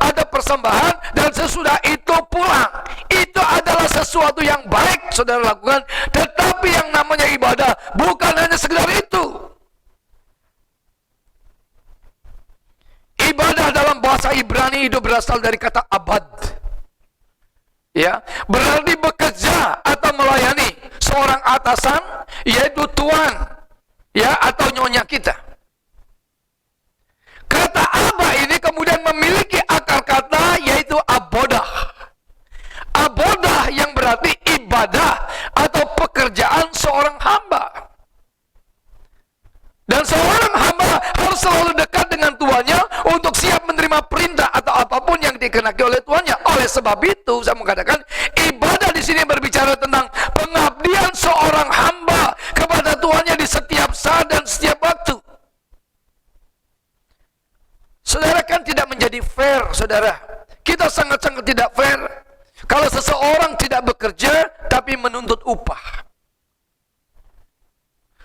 ada persembahan dan sesudah itu pulang. Itu adalah sesuatu yang baik saudara lakukan, tetapi yang namanya ibadah bukan hanya sekedar itu. Ibadah dalam bahasa Ibrani itu berasal dari kata abad. Ya, berarti bekerja atau melayani seorang atasan, yaitu tuan, ya, atau nyonya kita. Kata aba ini kemudian memiliki akar kata yaitu abodah. Abodah yang berarti ibadah atau pekerjaan seorang hamba. Dan seorang hamba harus selalu dekat dengan tuannya untuk siap menerima perintah atau apapun yang dikehendaki oleh tuannya. Oleh sebab itu, saya mengatakan ibadah di sini berbicara tentang pengabdian seorang hamba kepada tuannya di setiap saat dan setiap waktu. Saudara, kan tidak menjadi fair, saudara. Kita sangat-sangat tidak fair kalau seseorang tidak bekerja tapi menuntut upah.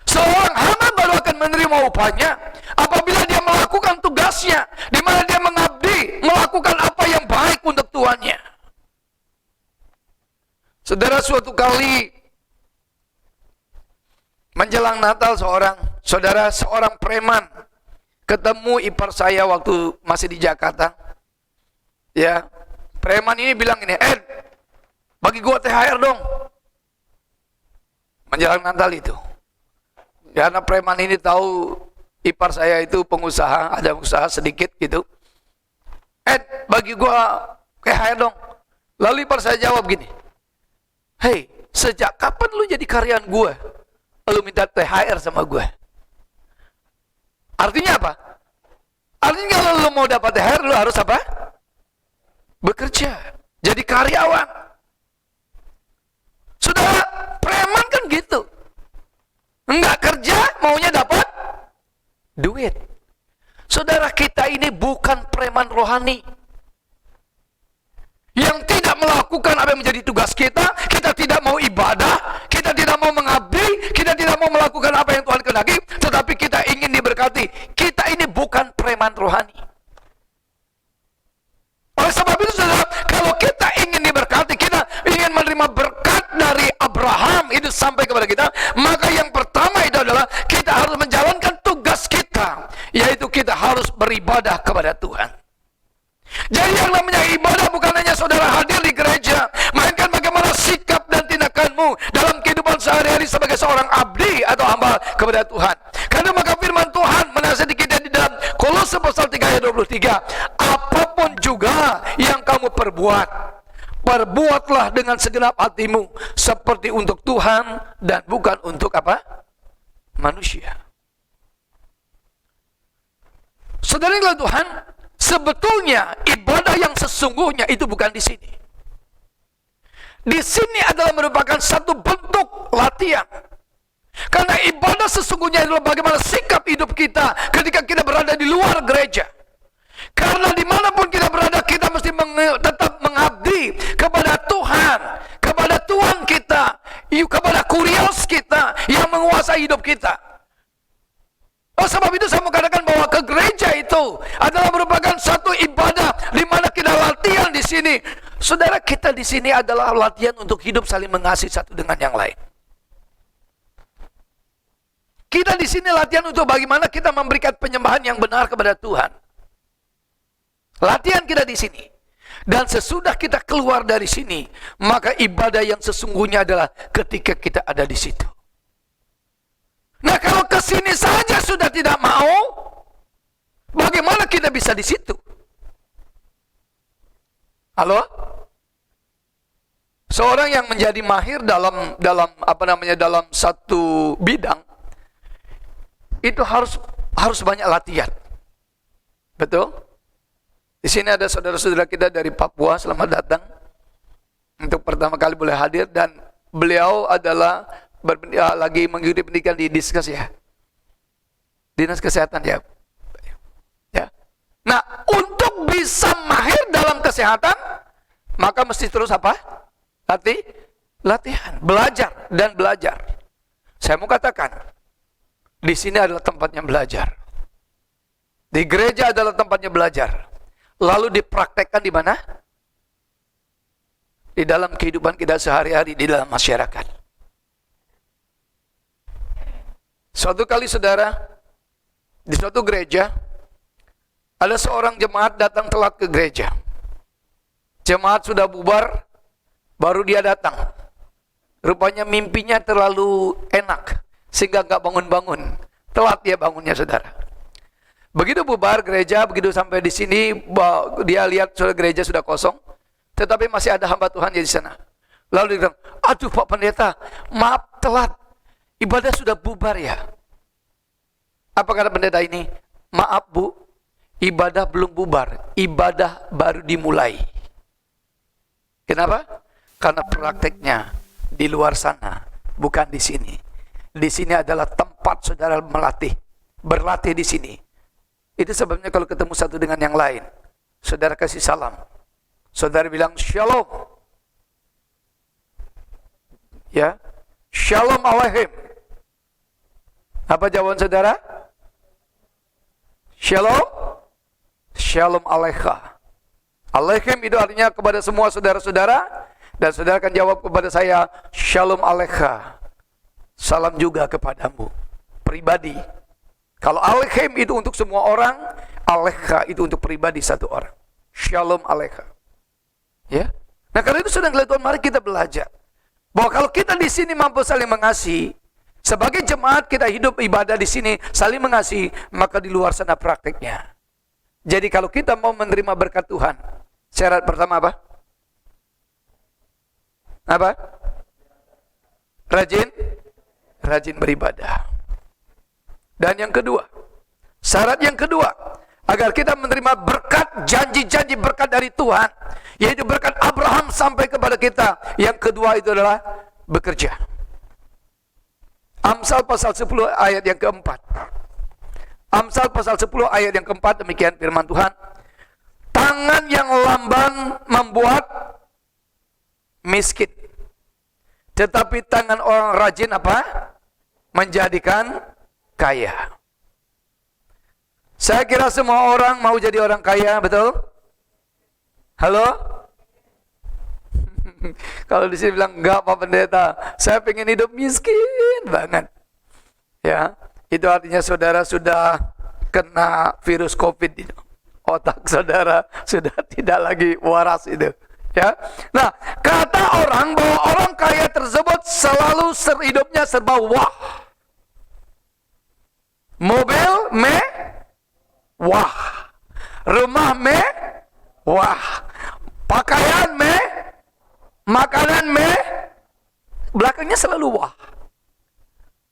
Seorang hamba baru akan menerima upahnya apabila dia melakukan tugasnya, di mana dia mengabdi, melakukan apa yang baik untuk tuannya. Saudara, suatu kali menjelang Natal seorang preman ketemu ipar saya waktu masih di Jakarta. Ya, preman ini bilang ini, bagi gua THR dong. Menjelang Natal itu. Karena preman ini tahu ipar saya itu pengusaha, ada usaha sedikit gitu. Bagi gua THR dong. Lalu ipar saya jawab gini, "Hei, sejak kapan lu jadi karyawan gua? Lu minta THR sama gua?" Artinya apa? Artinya kalau lu mau dapat THR, lu harus apa? Bekerja, jadi karyawan. Saudara, preman kan gitu. Enggak kerja, maunya dapat duit. Saudara, kita ini bukan preman rohani yang tidak melakukan apa yang menjadi tugas kita. Kita tidak mau ibadah, kita tidak mau mengabdi, kita tidak mau melakukan apa yang Tuhan kehendaki, tetapi kita ingin diberkati. Kita ini bukan preman rohani. Oleh sebab itu, saudara, kalau kita ingin diberkati, kita ingin menerima berkat dari Abraham itu sampai kepada kita, maka yang pertama itu adalah kita harus menjalankan tugas kita, yaitu kita harus beribadah kepada Tuhan. Jadi yang namanya ibadah bukan hanya saudara hadir di gereja, melainkan bagaimana sikap dan tindakanmu dalam kehidupan sehari-hari sebagai seorang abdi atau hamba kepada Tuhan. Karena maka firman Tuhan menasihati kita di dalam Kolose pasal 3 ayat 23, apapun juga yang kamu perbuat, perbuatlah dengan segenap hatimu seperti untuk Tuhan dan bukan untuk apa? Manusia. Saudara yang Tuhan, sebetulnya ibadah yang sesungguhnya itu bukan di sini. Di sini adalah merupakan satu bentuk latihan. Karena ibadah sesungguhnya adalah bagaimana sikap hidup kita ketika kita berada di luar gereja. Karena dimanapun kita berada, kita mesti tetap mengabdi kepada Tuhan, kepada Tuhan kita, kepada kurios kita yang menguasai hidup kita. Oh, sebab itu saya mau katakan bahwa ke gereja itu adalah merupakan satu ibadah di mana kita latihan di sini. Saudara, kita di sini adalah latihan untuk hidup saling mengasihi satu dengan yang lain. Kita di sini latihan untuk bagaimana kita memberikan penyembahan yang benar kepada Tuhan. Latihan kita di sini. Dan sesudah kita keluar dari sini, maka ibadah yang sesungguhnya adalah ketika kita ada di situ. Nah, kalau ke sini saja sudah tidak mau, bagaimana kita bisa di situ? Halo? Seorang yang menjadi mahir dalam satu bidang itu harus banyak latihan. Betul? Di sini ada saudara-saudara kita dari Papua, selamat datang. Untuk pertama kali boleh hadir, dan beliau adalah lagi mengikuti pendidikan di Diskes ya. Dinas Kesehatan ya. Ya. Nah, untuk bisa mahir dalam kesehatan, maka mesti terus apa? Latihan, belajar dan belajar. Saya mau katakan, di sini adalah tempatnya belajar. Di gereja adalah tempatnya belajar. Lalu dipraktekkan di mana? Di dalam kehidupan kita sehari-hari, di dalam masyarakat. Suatu kali saudara, di suatu gereja, ada seorang jemaat datang telat ke gereja. Jemaat sudah bubar, baru dia datang. Rupanya mimpinya terlalu enak, sehingga gak bangun-bangun. Telat dia bangunnya, saudara. Begitu bubar gereja, begitu sampai di sini, dia lihat gereja sudah kosong, tetapi masih ada hamba Tuhan di sana. Lalu dia bilang, aduh Pak Pendeta, maaf telat, ibadah sudah bubar ya. Apa kata pendeta ini? Maaf Bu, ibadah belum bubar, ibadah baru dimulai. Kenapa? Karena prakteknya di luar sana, bukan di sini. Di sini adalah tempat saudara melatih, berlatih di sini. Itu sebabnya kalau ketemu satu dengan yang lain, saudara kasih salam. Saudara bilang shalom. Ya, shalom alaihim. Apa jawaban saudara? Shalom. Shalom alaika. Alaihim itu artinya kepada semua saudara-saudara. Dan saudara akan jawab kepada saya, shalom alaika. Salam juga kepadamu. Pribadi. Kalau alaihim itu untuk semua orang, alaika itu untuk pribadi satu orang. Shalom alaika. Ya. Nah, karena itu sudah ngeliat Tuhan, mari kita belajar bahwa kalau kita di sini mampu saling mengasihi, Sebagai jemaat kita hidup ibadah di sini saling mengasihi, maka di luar sana prakteknya. Jadi kalau kita mau menerima berkat Tuhan, syarat pertama apa? Apa? Rajin beribadah. Dan yang kedua, syarat yang kedua, agar kita menerima berkat, janji-janji berkat dari Tuhan, yaitu berkat Abraham sampai kepada kita. Yang kedua itu adalah bekerja. Amsal pasal 10 ayat yang keempat. Amsal pasal 10 ayat yang keempat, demikian firman Tuhan. Tangan yang lamban membuat miskin, tetapi tangan orang rajin apa? Menjadikan kaya. Saya kira semua orang mau jadi orang kaya, betul? Halo? Kalau di sini bilang, enggak Pak Pendeta, saya pengen hidup miskin banget. Ya, itu artinya saudara sudah kena virus COVID itu. Otak saudara sudah tidak lagi waras itu. Ya, nah kata orang bahwa orang kaya tersebut selalu hidupnya serba wah. Mobil wah, rumah wah, pakaian makanan belakangnya selalu wah.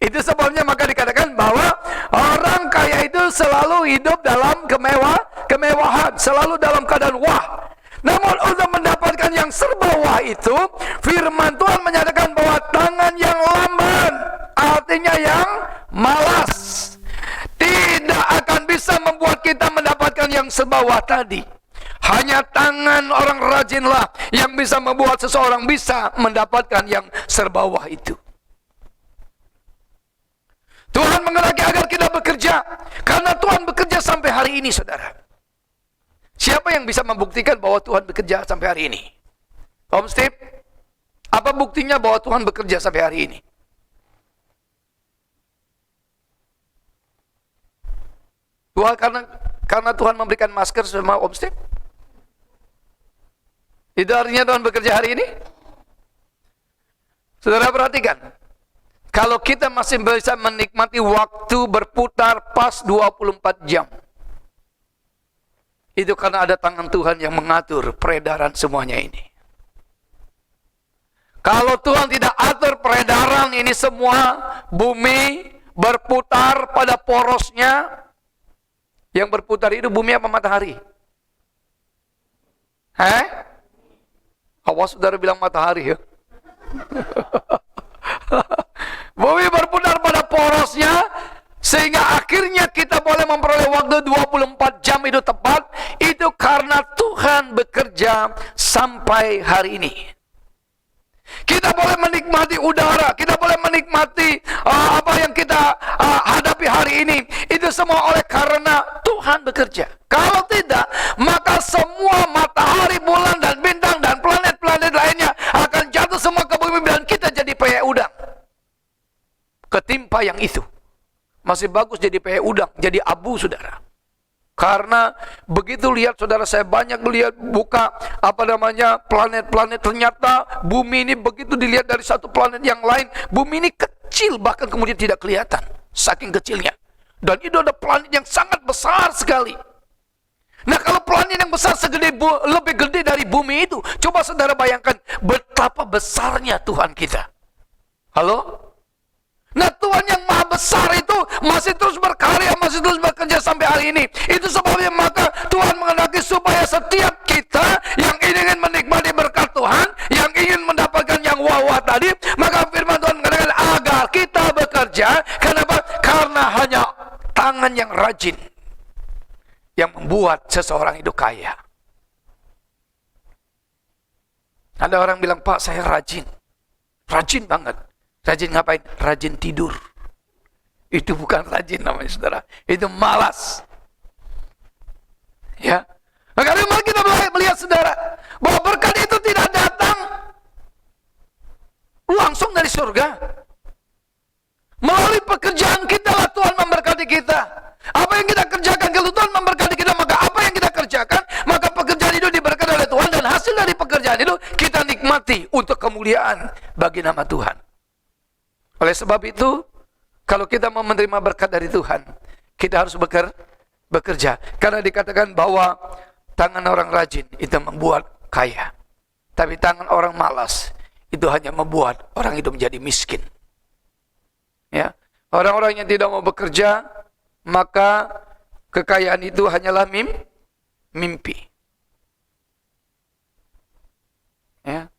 Itu sebabnya maka dikatakan bahwa orang kaya itu selalu hidup dalam kemewahan, selalu dalam keadaan wah. Namun untuk mendapatkan yang serba wah itu, firman Tuhan menyatakan bahwa tangan yang lamban, artinya yang malas, tidak akan bisa membuat kita mendapatkan yang serba wah tadi. Hanya tangan orang rajinlah yang bisa membuat seseorang bisa mendapatkan yang serba wah itu. Tuhan menghendaki agar kita bekerja, karena Tuhan bekerja sampai hari ini, saudara. Siapa yang bisa membuktikan bahwa Tuhan bekerja sampai hari ini? Om Steve, apa buktinya bahwa Tuhan bekerja sampai hari ini? Tuhan, karena Tuhan memberikan masker sama Om Steve? Itu artinya Tuhan bekerja hari ini? Saudara perhatikan, kalau kita masih bisa menikmati waktu berputar pas 24 jam, itu karena ada tangan Tuhan yang mengatur peredaran semuanya ini. Kalau Tuhan tidak atur peredaran ini semua, bumi berputar pada porosnya. Yang berputar itu bumi apa matahari? Awas saudara bilang matahari ya. Bumi berputar pada porosnya, sehingga akhirnya kita boleh memperoleh waktu 24 jam itu tepat. Itu karena Tuhan bekerja sampai hari ini. Kita boleh menikmati udara, kita boleh menikmati apa yang kita hadapi hari ini. Itu semua oleh karena Tuhan bekerja. Kalau tidak, maka semua matahari, bulan, dan bintang, dan planet-planet lainnya akan jatuh semua ke bumi dan kita jadi peyek udang. Ketimpa yang itu. Masih bagus jadi peyek udang, jadi abu, saudara. Karena begitu lihat, saudara, saya banyak melihat buka planet-planet, ternyata bumi ini begitu dilihat dari satu planet yang lain, bumi ini kecil, bahkan kemudian tidak kelihatan, saking kecilnya. Dan itu ada planet yang sangat besar sekali. Nah, kalau planet yang besar lebih gede dari bumi itu, coba saudara bayangkan betapa besarnya Tuhan kita. Halo? Nah, Tuhan yang maha besar itu masih terus berkarya, masih terus bekerja sampai hari ini. Itu sebabnya maka Tuhan menghendaki supaya setiap kita yang ingin menikmati berkat Tuhan, yang ingin mendapatkan yang wah-wah tadi, maka firman Tuhan mengatakan agar kita bekerja. Kenapa? Karena hanya tangan yang rajin yang membuat seseorang itu kaya. Ada orang bilang, Pak, saya rajin banget. Rajin ngapain? Rajin tidur. Itu bukan rajin namanya, saudara. Itu malas. Ya. Maka mari kita melihat, saudara, bahwa berkat itu tidak datang langsung dari surga. Melalui pekerjaan kita lah Tuhan memberkati kita. Apa yang kita kerjakan, kalau Tuhan memberkati kita, maka apa yang kita kerjakan, maka pekerjaan itu diberkati oleh Tuhan, dan hasil dari pekerjaan itu kita nikmati untuk kemuliaan bagi nama Tuhan. Oleh sebab itu, Kalau kita mau menerima berkat dari Tuhan, kita harus bekerja. Karena dikatakan bahwa tangan orang rajin itu membuat kaya. Tapi tangan orang malas itu hanya membuat orang itu menjadi miskin. Ya, orang-orang yang tidak mau bekerja, maka kekayaan itu hanyalah mimpi. Ya.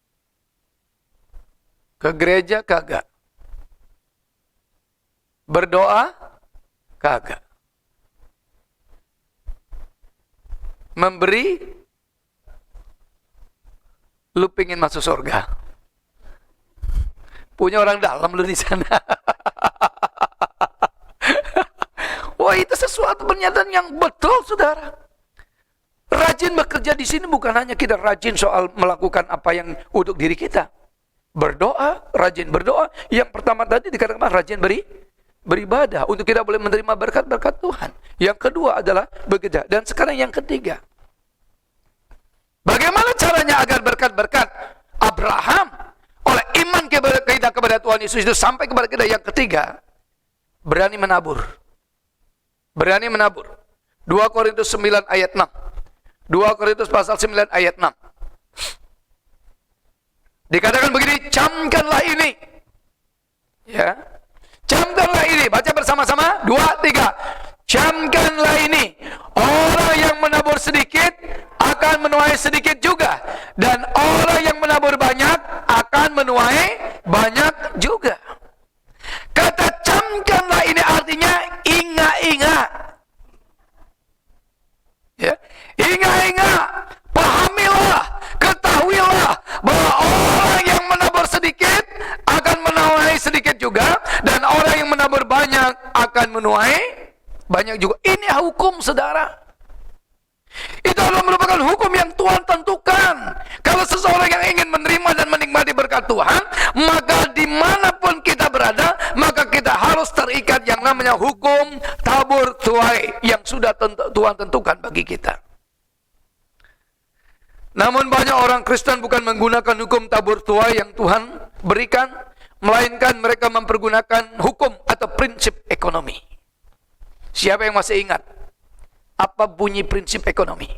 Ke gereja kagak. Berdoa kagak. Memberi, lu pengen masuk surga. Punya orang dalam lu di sana. Wah, itu sesuatu pernyataan yang betul, saudara. Rajin bekerja di sini bukan hanya kita rajin soal melakukan apa yang untuk diri kita. Berdoa, rajin berdoa. Yang pertama tadi dikatakan rajin beribadah untuk kita boleh menerima berkat-berkat Tuhan. Yang kedua adalah bekerja. Dan sekarang yang ketiga. Bagaimana caranya agar berkat-berkat Abraham oleh iman kita kepada Tuhan Yesus itu sampai kepada kita? Yang ketiga, berani menabur. Berani menabur. 2 Korintus 9 ayat 6. 2 Korintus pasal 9 ayat 6. Dikatakan begini, camkanlah ini. Ya. Camkanlah ini. Baca bersama-sama. 2, 3. Camkanlah ini. Orang yang menabur sedikit akan menuai sedikit juga. Dan orang yang menabur banyak akan menuai banyak juga. Kata camkanlah ini artinya ingat-ingat. Ya. Ingat-ingat. Pahamilah. Ketahuilah bahwa orang yang menabur sedikit akan menuai sedikit juga. Dan orang yang menabur banyak akan menuai banyak juga. Ini hukum, saudara. Itu adalah merupakan hukum yang Tuhan tentukan. Kalau seseorang yang ingin menerima dan menikmati berkat Tuhan, maka dimanapun kita berada, maka kita harus terikat yang namanya hukum tabur tuai yang sudah Tuhan tentukan bagi kita. Namun banyak orang Kristen bukan menggunakan hukum tabur tuai yang Tuhan berikan, melainkan mereka mempergunakan hukum atau prinsip ekonomi. Siapa yang masih ingat apa bunyi prinsip ekonomi?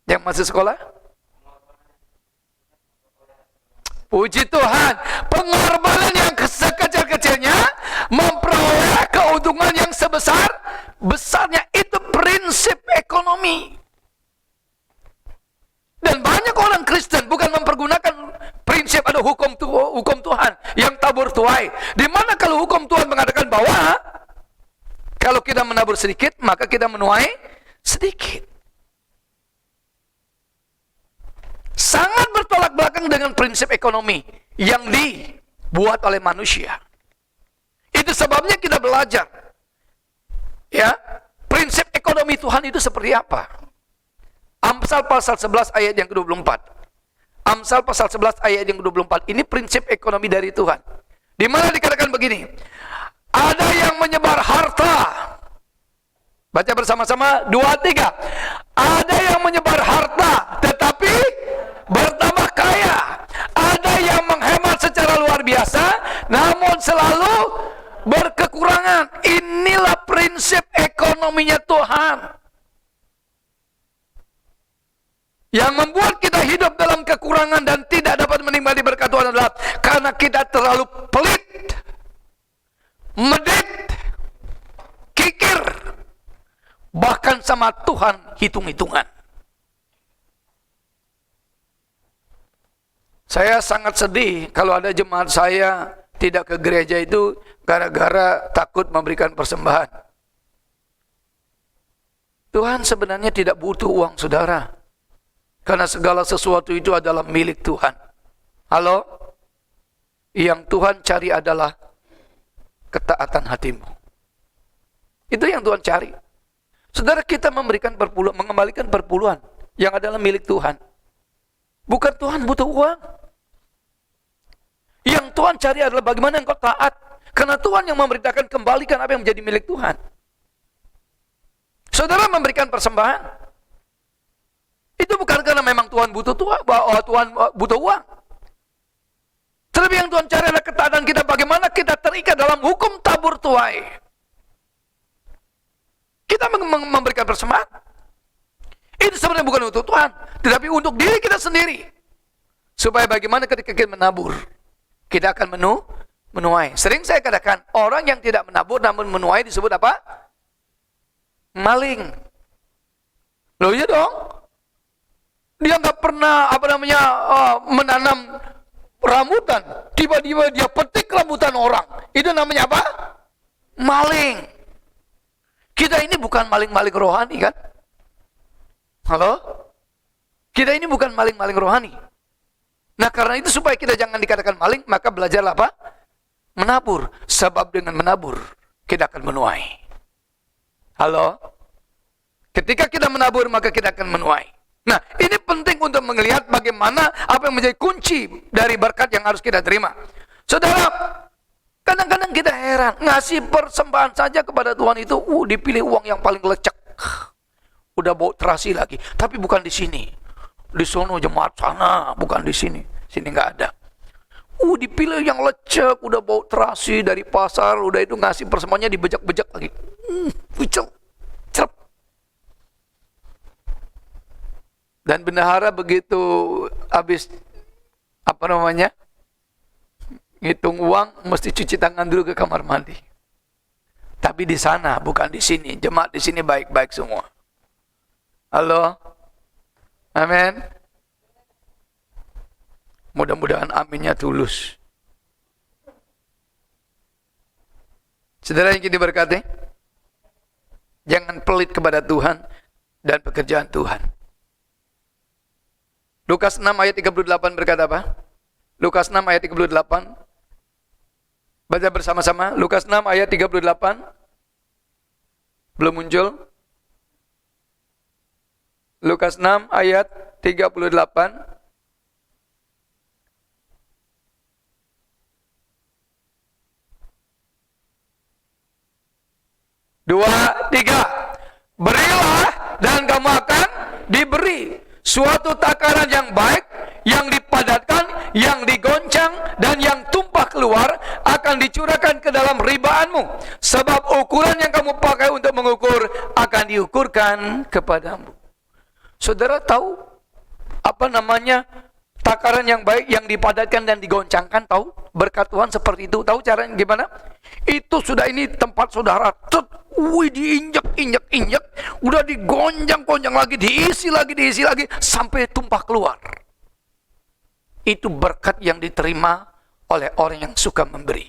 Yang masih sekolah? Puji Tuhan, pengorbanan yang sekecil-kecilnya memperoleh keuntungan yang sebesar-besarnya. Itu prinsip ekonomi. Dan banyak orang Kristen bukan mempergunakan prinsip atau hukum Tuhan yang tabur tuai. Di mana kalau hukum Tuhan mengatakan bahwa kalau kita menabur sedikit, maka kita menuai sedikit. Sangat bertolak belakang dengan prinsip ekonomi yang dibuat oleh manusia. Itu sebabnya kita belajar. Ya, prinsip ekonomi Tuhan itu seperti apa? Amsal pasal 11 ayat yang ke-24. Amsal pasal 11 ayat yang ke-24. Ini prinsip ekonomi dari Tuhan. Di mana dikatakan begini. Ada yang menyebar harta. Baca bersama-sama 2, 3. Ada yang menyebar harta tetapi bertambah kaya. Ada yang menghemat secara luar biasa namun selalu berkekurangan. Inilah prinsip ekonominya Tuhan. Yang membuat kita hidup dalam kekurangan dan tidak dapat menikmati berkat Tuhan adalah karena kita terlalu pelit, medit, kikir, bahkan sama Tuhan hitung-hitungan. Saya sangat sedih kalau ada jemaat saya tidak ke gereja itu gara-gara takut memberikan persembahan. Tuhan sebenarnya tidak butuh uang saudara. Karena segala sesuatu itu adalah milik Tuhan. Halo? Yang Tuhan cari adalah ketaatan hatimu. Itu yang Tuhan cari. Saudara, kita memberikan perpuluhan, mengembalikan perpuluhan yang adalah milik Tuhan. Bukan Tuhan butuh uang. Yang Tuhan cari adalah bagaimana engkau taat. Karena Tuhan yang memerintahkan kembalikan apa yang menjadi milik Tuhan. Saudara memberikan persembahan. Itu bukan karena memang Tuhan butuh uang. Terlebih yang Tuhan cari adalah ketaatan kita, bagaimana kita terikat dalam hukum tabur tuai. Kita memberikan persembahan. Itu sebenarnya bukan untuk Tuhan, tetapi untuk diri kita sendiri. Supaya bagaimana ketika kita menabur, kita akan menuai. Sering saya katakan, orang yang tidak menabur namun menuai disebut apa? Maling. Loh iya dong. Dia nggak pernah menanam rambutan, tiba-tiba dia petik rambutan orang. Itu namanya apa? Maling. Kita ini bukan maling-maling rohani kan? Halo? Kita ini bukan maling-maling rohani. Nah karena itu supaya kita jangan dikatakan maling, maka belajarlah apa? Menabur. Sebab dengan menabur, kita akan menuai. Halo? Ketika kita menabur, maka kita akan menuai. Nah, ini penting untuk melihat bagaimana apa yang menjadi kunci dari berkat yang harus kita terima. Saudara, kadang-kadang kita heran, ngasih persembahan saja kepada Tuhan itu, dipilih uang yang paling lecek. Udah bau terasi lagi, tapi bukan di sini. Di sono jemaat sana, bukan di sini. Sini nggak ada. Dipilih yang lecek, udah bau terasi dari pasar, udah itu ngasih persembahannya dibejak-bejak lagi. Pucel, cerep. Dan bendahara begitu habis ngitung uang, mesti cuci tangan dulu ke kamar mandi. Tapi di sana, bukan di sini. Jemaat di sini baik-baik semua. Halo? Amin. Mudah-mudahan aminnya tulus. Saudara yang diberkati, jangan pelit kepada Tuhan dan pekerjaan Tuhan. Lukas 6 ayat 38 berkata apa? Lukas 6 ayat 38. Baca bersama-sama. Lukas 6 ayat 38. Belum muncul? Lukas 6 ayat 38. 2, 3. Berilah dan kamu akan diberi. Suatu takaran yang baik, yang dipadatkan, yang digoncang, dan yang tumpah keluar akan dicurahkan ke dalam ribaanmu. Sebab ukuran yang kamu pakai untuk mengukur akan diukurkan kepadamu. Saudara tahu takaran yang baik, yang dipadatkan dan digoncangkan? Tahu berkat Tuhan seperti itu? Tahu caranya gimana? Itu sudah ini tempat saudara, diinjak, udah digonjang-gonjang lagi, diisi lagi, sampai tumpah keluar. Itu berkat yang diterima oleh orang yang suka memberi.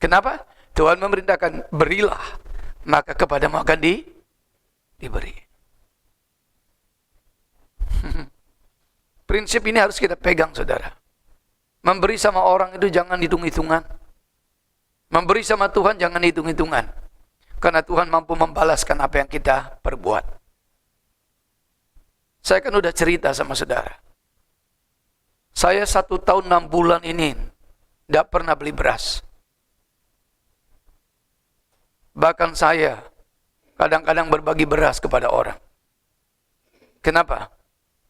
Kenapa? Tuhan memerintahkan, berilah, maka kepadamu akan diberi. Prinsip ini harus kita pegang, saudara. Memberi sama orang itu jangan hitung-hitungan. Memberi sama Tuhan jangan hitung-hitungan. Karena Tuhan mampu membalaskan apa yang kita perbuat. Saya kan udah cerita sama saudara. Saya 1 tahun 6 bulan ini tidak pernah beli beras. Bahkan saya kadang-kadang berbagi beras kepada orang. Kenapa?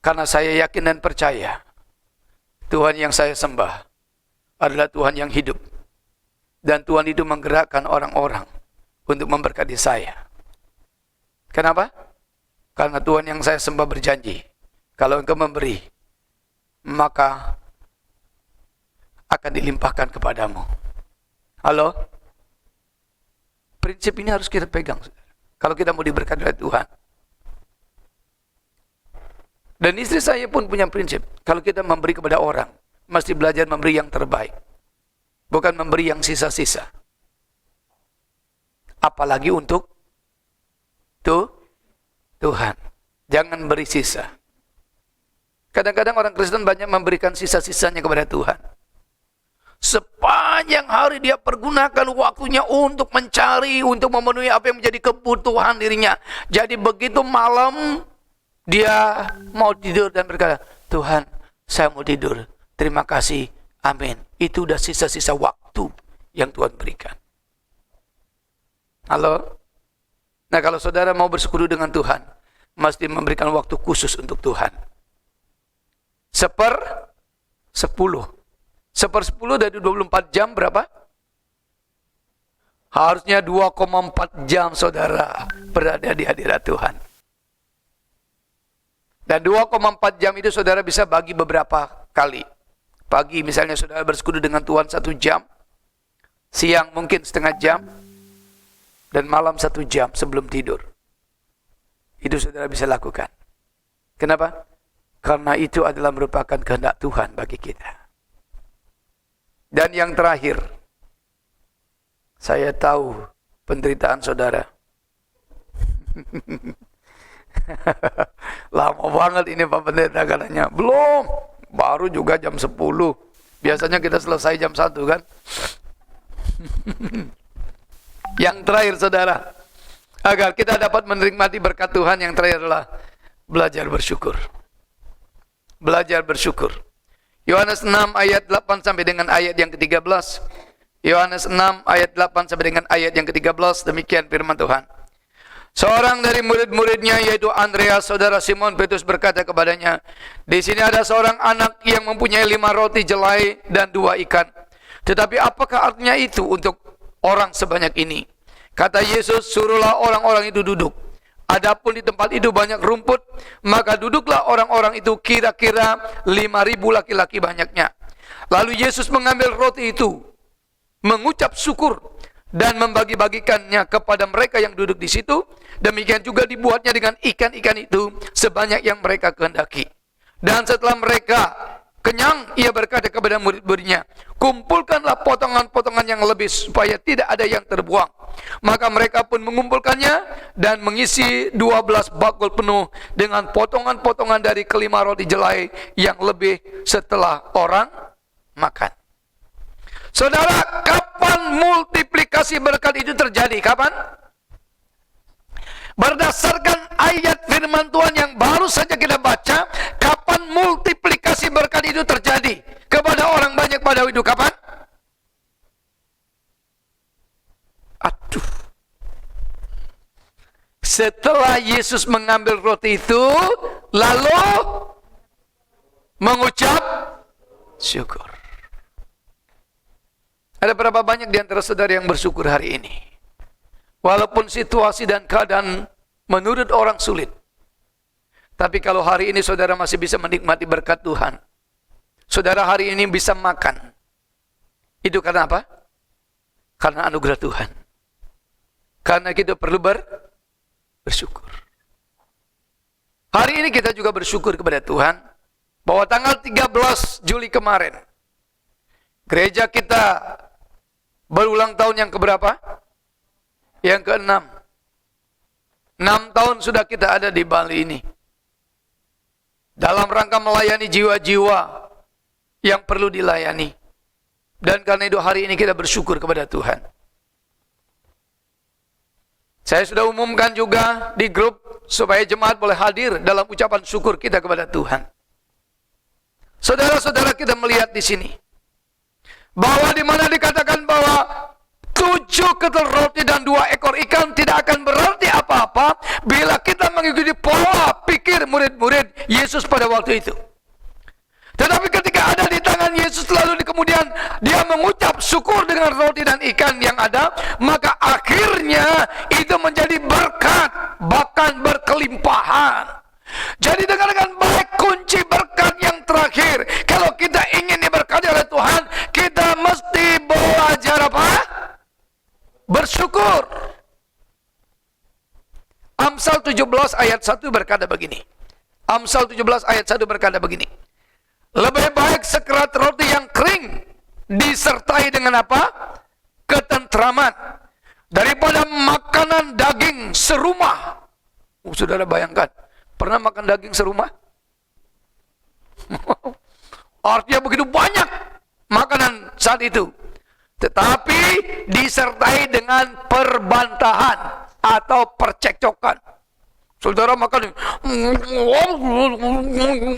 Karena saya yakin dan percaya Tuhan yang saya sembah adalah Tuhan yang hidup. Dan Tuhan itu menggerakkan orang-orang untuk memberkati saya. Kenapa? Karena Tuhan yang saya sembah berjanji, kalau engkau memberi, maka akan dilimpahkan kepadamu. Halo? Prinsip ini harus kita pegang. Kalau kita mau diberkati oleh Tuhan. Dan istri saya pun punya prinsip. Kalau kita memberi kepada orang, mesti belajar memberi yang terbaik. Bukan memberi yang sisa-sisa. Apalagi untuk Tuhan. Jangan beri sisa. Kadang-kadang orang Kristen banyak memberikan sisa-sisanya kepada Tuhan. Sepanjang hari dia pergunakan waktunya untuk mencari, untuk memenuhi apa yang menjadi kebutuhan dirinya. Jadi begitu malam, dia mau tidur dan berkata, Tuhan, saya mau tidur. Terima kasih. Amin. Itu udah sisa-sisa waktu yang Tuhan berikan. Halo? Nah, kalau saudara mau bersekutu dengan Tuhan, mesti memberikan waktu khusus untuk Tuhan. 1/10. 1/10 dari 24 jam berapa? Harusnya 2,4 jam saudara berada di hadirat Tuhan. Dan 2,4 jam itu saudara bisa bagi beberapa kali. Pagi misalnya saudara bersekutu dengan Tuhan 1 jam. Siang mungkin setengah jam. Dan malam 1 jam sebelum tidur. Itu saudara bisa lakukan. Kenapa? Karena itu adalah merupakan kehendak Tuhan bagi kita. Dan yang terakhir, saya tahu penderitaan saudara. Lama banget ini Pak Pendeta katanya. Belum, baru juga jam 10. Biasanya kita selesai jam 1 kan. Yang terakhir saudara, agar kita dapat menikmati berkat Tuhan, yang terakhir adalah belajar bersyukur. Belajar bersyukur. Yohanes 6 ayat 8 sampai dengan ayat yang ke-13. Yohanes 6 ayat 8 sampai dengan ayat yang ke-13. Demikian firman Tuhan. Seorang dari murid-muridnya yaitu Andreas, saudara Simon Petrus berkata kepadanya, di sini ada seorang anak yang mempunyai 5 roti jelai dan 2 ikan. Tetapi apakah artinya itu untuk orang sebanyak ini? Kata Yesus, suruhlah orang-orang itu duduk. Adapun di tempat itu banyak rumput, maka duduklah orang-orang itu kira-kira 5.000 laki-laki banyaknya. Lalu Yesus mengambil roti itu, mengucap syukur, dan membagi-bagikannya kepada mereka yang duduk di situ. Demikian juga dibuatnya dengan ikan-ikan itu sebanyak yang mereka kehendaki. Dan setelah mereka kenyang, ia berkata kepada murid-muridnya, kumpulkanlah potongan-potongan yang lebih supaya tidak ada yang terbuang. Maka mereka pun mengumpulkannya dan mengisi 12 bakul penuh dengan potongan-potongan dari kelima roti jelai yang lebih setelah orang makan. Saudara, kapan multiplikasi berkat itu terjadi? Kapan? Berdasarkan ayat firman Tuhan yang baru saja kita baca, kapan multiplikasi berkat itu terjadi kepada orang banyak pada waktu itu? Kapan? Aduh. Setelah Yesus mengambil roti itu, lalu mengucap syukur. Ada berapa banyak di antara saudara yang bersyukur hari ini? Walaupun situasi dan keadaan menurut orang sulit. Tapi kalau hari ini saudara masih bisa menikmati berkat Tuhan. Saudara hari ini bisa makan. Itu karena apa? Karena anugerah Tuhan. Karena kita perlu bersyukur. Hari ini kita juga bersyukur kepada Tuhan. Bahwa tanggal 13 Juli kemarin, gereja kita berulang tahun yang keberapa? Yang ke-6. 6 tahun sudah kita ada di Bali ini. Dalam rangka melayani jiwa-jiwa yang perlu dilayani. Dan karena itu hari ini kita bersyukur kepada Tuhan. Saya sudah umumkan juga di grup supaya jemaat boleh hadir dalam ucapan syukur kita kepada Tuhan. Saudara-saudara, kita melihat di sini bahwa di mana dikatakan bahwa 7 ketel roti dan 2 ekor ikan tidak akan berarti apa-apa bila kita mengikuti pola pikir murid-murid Yesus pada waktu itu. Tetapi ketika ada di tangan Yesus, lalu kemudian dia mengucap syukur dengan roti dan ikan yang ada, maka akhirnya itu menjadi berkat, bahkan berkelimpahan. Jadi dengarkan baik kunci berkat yang terakhir. Kalau kita ingin diberkati oleh Tuhan, kita mesti belajar apa? Bersyukur. Amsal 17 ayat 1 berkata begini. Amsal 17 ayat 1 berkata begini. Lebih baik sekerat roti yang kering disertai dengan apa? Ketentraman, daripada makanan daging serumah. Saudara bayangkan, pernah makan daging serumah? Artinya begitu banyak makanan saat itu. Tetapi disertai dengan perbantahan atau percekcokan. Saudara makan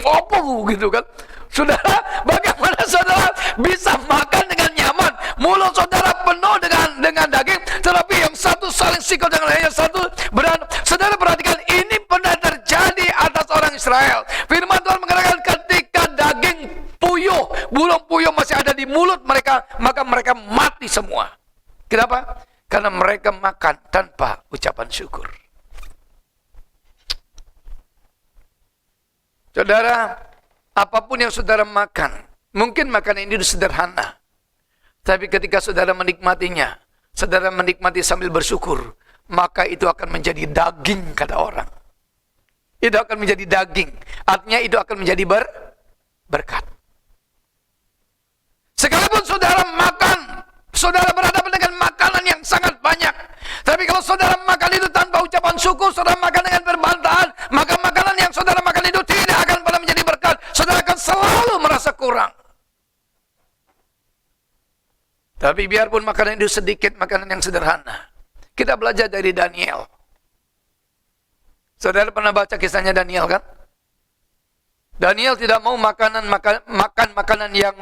apa gitu kan? Saudara, bagaimana saudara bisa makan dengan nyaman? Mulut saudara penuh dengan daging, tetapi yang satu saling sikut dengan yang satu berantem. Saudara perhatikan, ini pernah terjadi atas orang Israel. Firman Tuhan mengatakan ketika daging puyuh, burung puyuh masih ada di mulut bagaimana mereka makan tanpa ucapan syukur. Saudara, apapun yang saudara makan, mungkin makanan ini sederhana, tapi ketika saudara menikmatinya, saudara menikmati sambil bersyukur, maka itu akan menjadi daging, kata orang. Itu akan menjadi daging, artinya itu akan menjadi berkat. Sekalipun saudara makan, saudara berhadapan dengan makanan yang sangat banyak, tapi kalau saudara makan itu tanpa ucapan syukur, saudara makan dengan perbantahan, maka makanan yang saudara makan itu tidak akan pernah menjadi berkat. Saudara akan selalu merasa kurang. Tapi biarpun makanan itu sedikit, makanan yang sederhana, kita belajar dari Daniel. Saudara pernah baca kisahnya Daniel kan? Daniel tidak mau makan makanan yang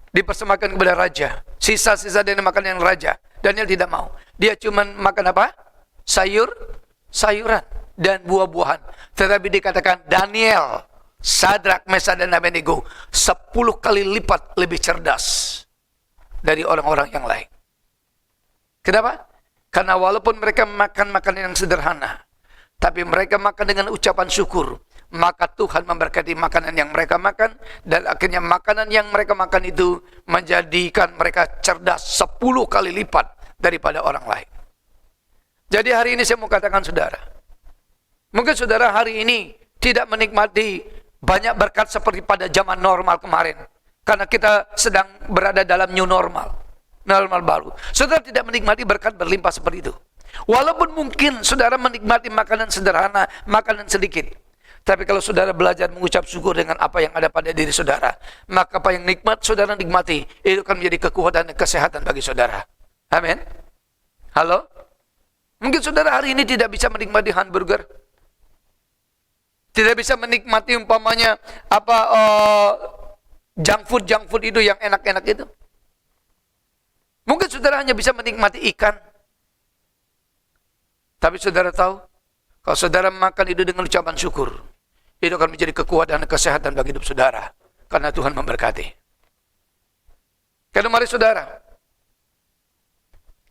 dipersembahkan kepada raja. Sisa-sisa dari makanan yang raja. Daniel tidak mau. Dia cuma makan apa? Sayuran dan buah-buahan. Tetapi dikatakan Daniel, Sadrak, Mesak, dan Abednego 10 kali lipat lebih cerdas dari orang-orang yang lain. Kenapa? Karena walaupun mereka makan makanan yang sederhana, tapi mereka makan dengan ucapan syukur, maka Tuhan memberkati makanan yang mereka makan, dan akhirnya makanan yang mereka makan itu menjadikan mereka cerdas 10 kali lipat daripada orang lain. Jadi hari ini saya mau katakan saudara, mungkin saudara hari ini tidak menikmati banyak berkat seperti pada zaman normal kemarin, karena kita sedang berada dalam new normal baru. Saudara tidak menikmati berkat berlimpah seperti itu. Walaupun mungkin saudara menikmati makanan sederhana, makanan sedikit, tapi kalau saudara belajar mengucap syukur dengan apa yang ada pada diri saudara, maka apa yang nikmat saudara nikmati, itu akan menjadi kekuatan dan kesehatan bagi saudara. Amin. Halo? Mungkin saudara hari ini tidak bisa menikmati hamburger, tidak bisa menikmati umpamanya junk food itu yang enak-enak itu. Mungkin saudara hanya bisa menikmati ikan. Tapi saudara tahu, kalau saudara makan itu dengan ucapan syukur, itu akan menjadi kekuatan dan kesehatan bagi hidup saudara. Karena Tuhan memberkati. Karena mari saudara,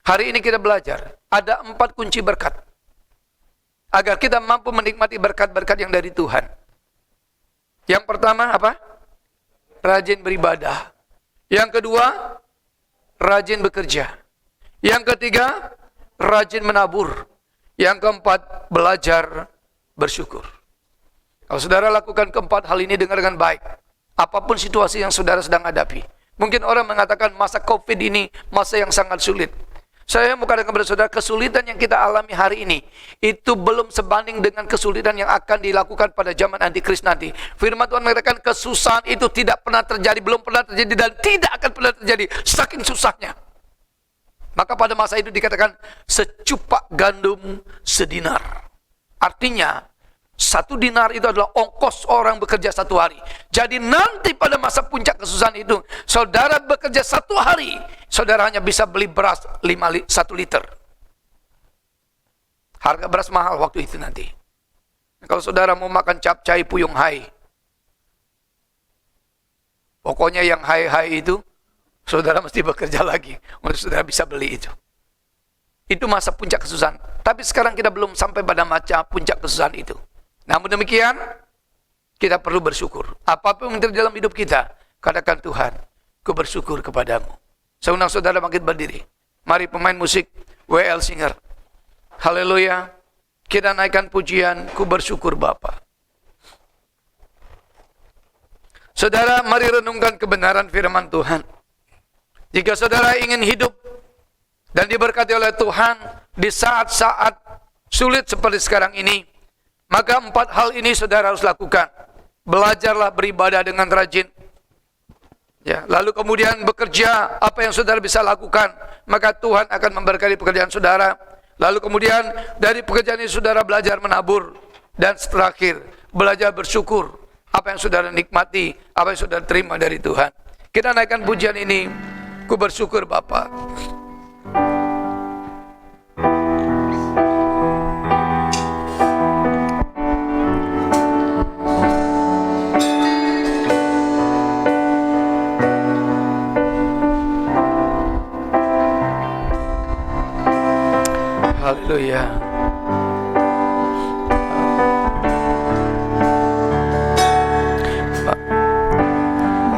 hari ini kita belajar, ada 4 kunci berkat. Agar kita mampu menikmati berkat-berkat yang dari Tuhan. Yang pertama apa? Rajin beribadah. Yang kedua, rajin bekerja. Yang ketiga, rajin menabur. Yang keempat, belajar bersyukur. Kalau saudara lakukan keempat hal ini dengan baik, apapun situasi yang saudara sedang hadapi. Mungkin orang mengatakan masa COVID ini masa yang sangat sulit. Saya mau katakan kepada saudara, kesulitan yang kita alami hari ini itu belum sebanding dengan kesulitan yang akan dilakukan pada zaman antikris nanti. Firman Tuhan mengatakan kesusahan itu tidak pernah terjadi, belum pernah terjadi, dan tidak akan pernah terjadi, saking susahnya. Maka pada masa itu dikatakan secupak gandum sedinar. Artinya 1 dinar itu adalah ongkos orang bekerja 1 hari. Jadi nanti pada masa puncak kesusahan itu, saudara bekerja 1 hari, saudara hanya bisa beli beras 1 liter. Harga beras mahal waktu itu nanti. Kalau saudara mau makan capcay Puyung Hai, pokoknya yang hai-hai itu, saudara mesti bekerja lagi untuk saudara bisa beli itu. Itu masa puncak kesusahan. Tapi sekarang kita belum sampai pada masa puncak kesusahan itu. Namun demikian, kita perlu bersyukur. Apapun yang terjadi dalam hidup kita, katakan Tuhan, ku bersyukur kepadamu. Saya undang saudara bangkit berdiri. Mari pemain musik WL Singer. Haleluya. Kita naikkan pujian, ku bersyukur Bapa. Saudara, mari renungkan kebenaran firman Tuhan. Jika saudara ingin hidup dan diberkati oleh Tuhan di saat-saat sulit seperti sekarang ini, maka 4 hal ini saudara harus lakukan. Belajarlah beribadah dengan rajin. Ya, lalu kemudian bekerja, apa yang saudara bisa lakukan, maka Tuhan akan memberkati pekerjaan saudara. Lalu kemudian dari pekerjaan ini saudara belajar menabur. Dan terakhir, belajar bersyukur. Apa yang saudara nikmati, apa yang saudara terima dari Tuhan. Kita naikkan pujian ini. Ku bersyukur Bapa. Haleluya.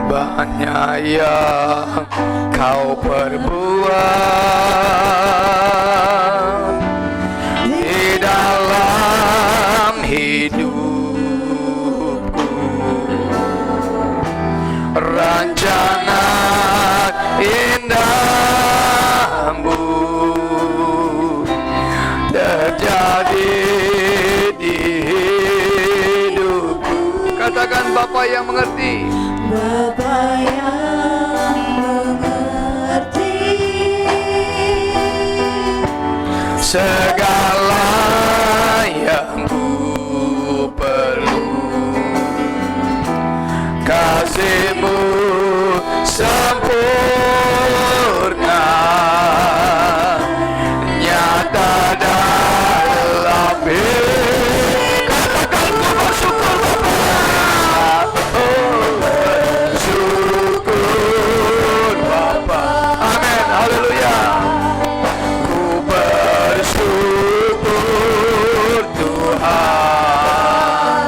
Banyak yang kau perbuat di dalam hidupku, rencana indahmu terjadi di hidupku. Katakan Bapa yang mengerti. Bapa yang mengerti segala yang ku perlu, kasih-Mu sempurna nyata dalam hidup. Katakan ku bersyukur Bapa. Syukur Bapa. Amin. Haleluya. Ku bersyukur Tuhan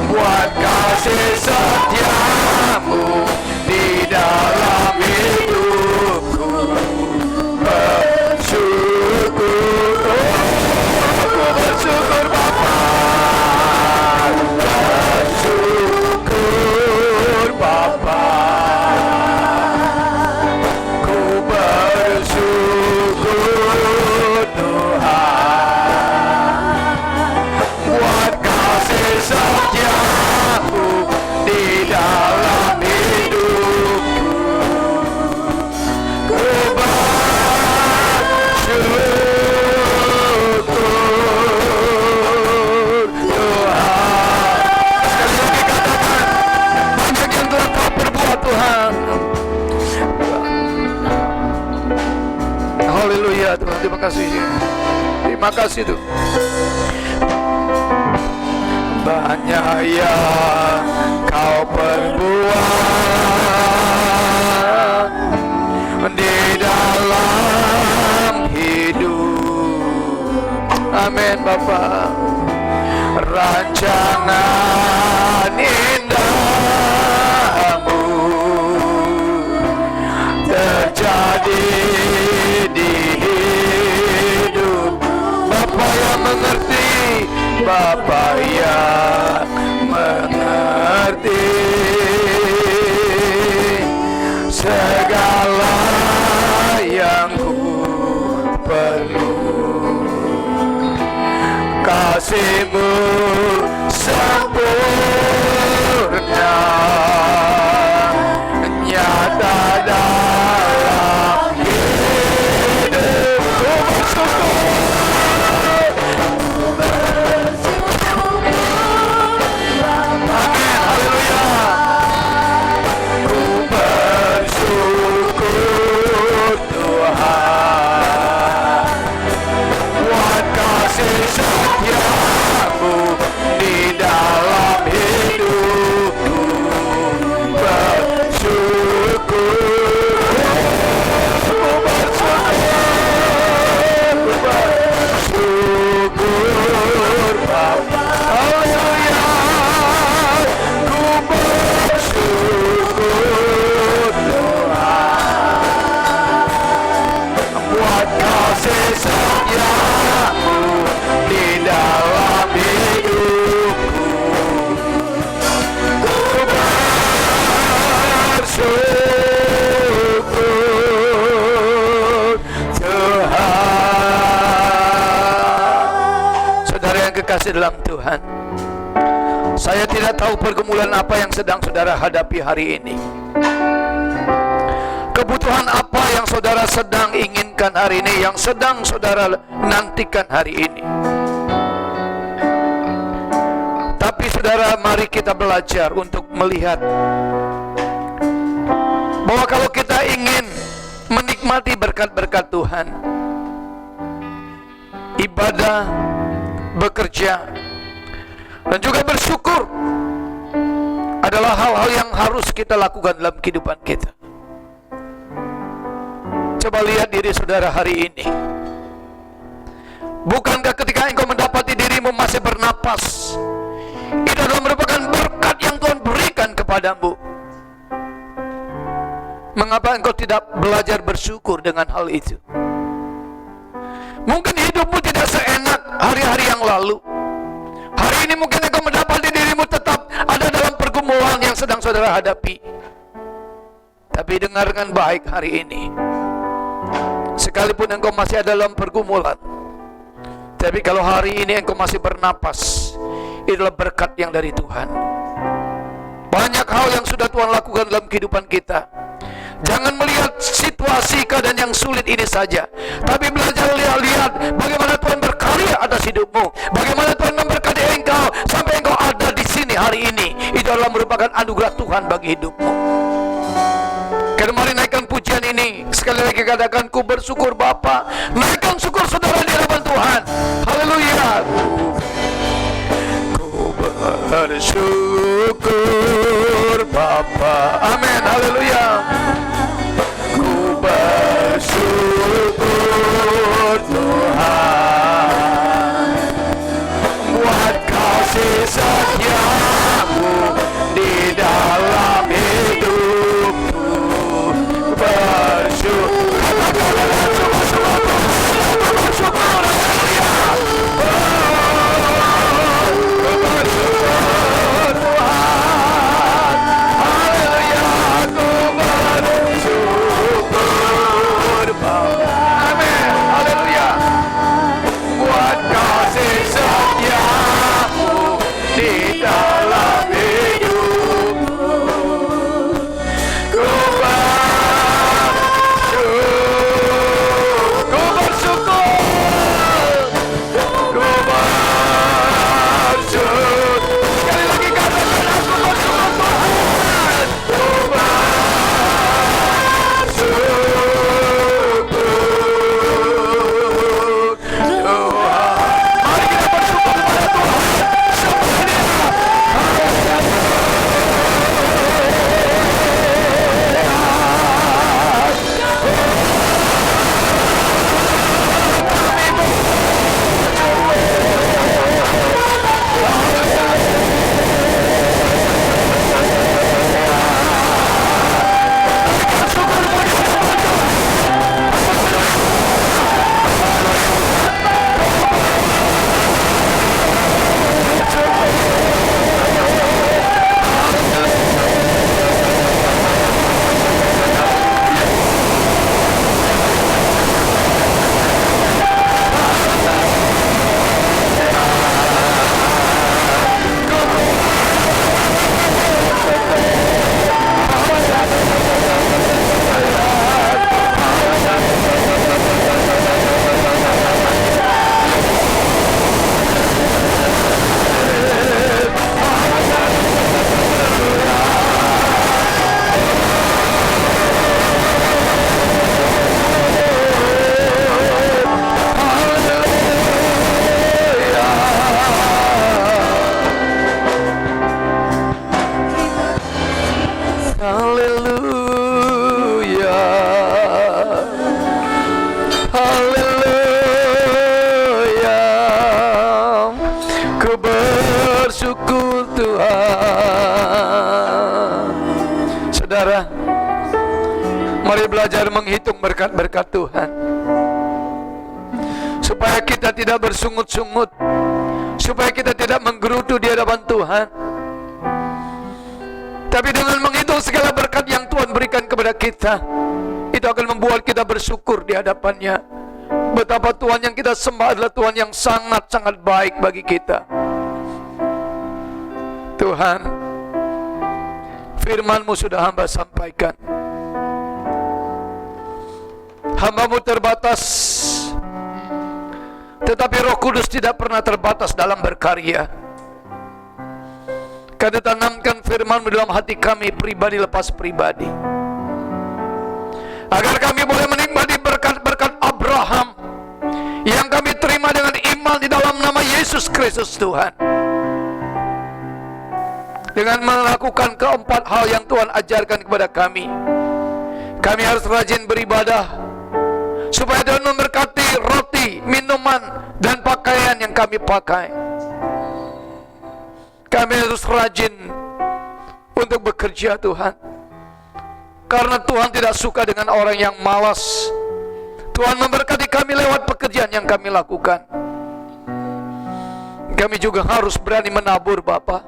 buat kasih setia-Mu di dalam hidupku. Bersyukur, ku bersyukur Bapa. Bersyukur Bapa. Ku bersyukur Tuhan buat kasih setia-Mu di dalam hidupku. Ku bersyukur Tuhan. Sekali lagi katakan, banyak yang telah Kau perbuat Tuhan. Haleluya Tuhan, terima kasih. Terima kasih Tuhan. Banyak yang Kau perbuat di dalam hidup. Amin Bapa. Rancangan indahmu terjadi di hidup. Bapa yang mengerti, Bapa yang mengerti segala yang ku perlu, kasih-Mu sempurna nyata dalam hidupku. Amin, haleluya. Ku bersyukur Tuhan buat kasih setia-Mu di dalam hidupku. Bersyukur, ku bersyukur Bapa. Haleluya. Ku bersyukur Tuhan buat kasih setia-Mu di dalam hidupku. Ku bersyukur Tuhan. Saudara yang kekasih dalam Tuhan, saya tidak tahu pergumulan apa yang sedang saudara hadapi hari ini. Kebutuhan apa yang saudara sedang inginkan hari ini, yang sedang saudara nantikan hari ini. Tapi saudara, mari kita belajar untuk melihat bahwa kalau kita ingin menikmati berkat-berkat Tuhan, ibadah, bekerja, dan juga bersyukur adalah hal-hal yang harus kita lakukan dalam kehidupan kita. Coba lihat diri saudara hari ini. Bukankah ketika engkau mendapati dirimu masih bernapas, itu adalah merupakan berkat yang Tuhan berikan kepadamu? Mengapa engkau tidak belajar bersyukur dengan hal itu? Mungkin hidupmu tidak seenak hari-hari yang lalu. Hari ini mungkin engkau mendapati dirimu tetap ada dalam pergumulan yang sedang saudara hadapi. Tapi dengarkan baik hari ini. Sekalipun engkau masih ada dalam pergumulan, tapi kalau hari ini engkau masih bernapas, itulah berkat yang dari Tuhan. Banyak hal yang sudah Tuhan lakukan dalam kehidupan kita. Jangan melihat situasi keadaan yang sulit ini saja, tapi belajar lihat bagaimana Tuhan berkarya atas hidupmu, bagaimana Tuhan memberkati engkau sampai engkau ada di sini hari ini. Itu adalah merupakan anugerah Tuhan bagi hidupmu. Karena mari naikkan pujian ini. Sekali lagi katakan, ku bersyukur Bapa. Naikkan syukur saudara di hadapan Tuhan. Haleluya. Ku bersyukur Bapa. Amin. Haleluya. Ku bersyukur Tuhan buat kasih setiamu di dalam hidupku. Bersyukur, bersyukur, Mari belajar menghitung berkat-berkat Tuhan, supaya kita tidak bersungut-sungut, supaya kita tidak menggerutu di hadapan Tuhan. Tapi dengan menghitung segala berkat yang Tuhan berikan kepada kita, itu akan membuat kita bersyukur di hadapannya. Betapa Tuhan yang kita sembah adalah Tuhan yang sangat-sangat baik bagi kita. Tuhan, firman-Mu sudah hamba sampaikan. Hamba-Mu terbatas, tetapi Roh Kudus tidak pernah terbatas dalam berkarya. Kami tanamkan firman-Mu dalam hati kami pribadi lepas pribadi, agar kami boleh menikmati berkat-berkat Abraham yang kami terima dengan iman di dalam nama Yesus Kristus Tuhan. Dengan melakukan keempat hal yang Tuhan ajarkan kepada kami, kami harus rajin beribadah, supaya Tuhan memberkati roti, minuman, dan pakaian yang kami pakai. Kami harus rajin untuk bekerja Tuhan, karena Tuhan tidak suka dengan orang yang malas. Tuhan memberkati kami lewat pekerjaan yang kami lakukan. Kami juga harus berani menabur Bapa,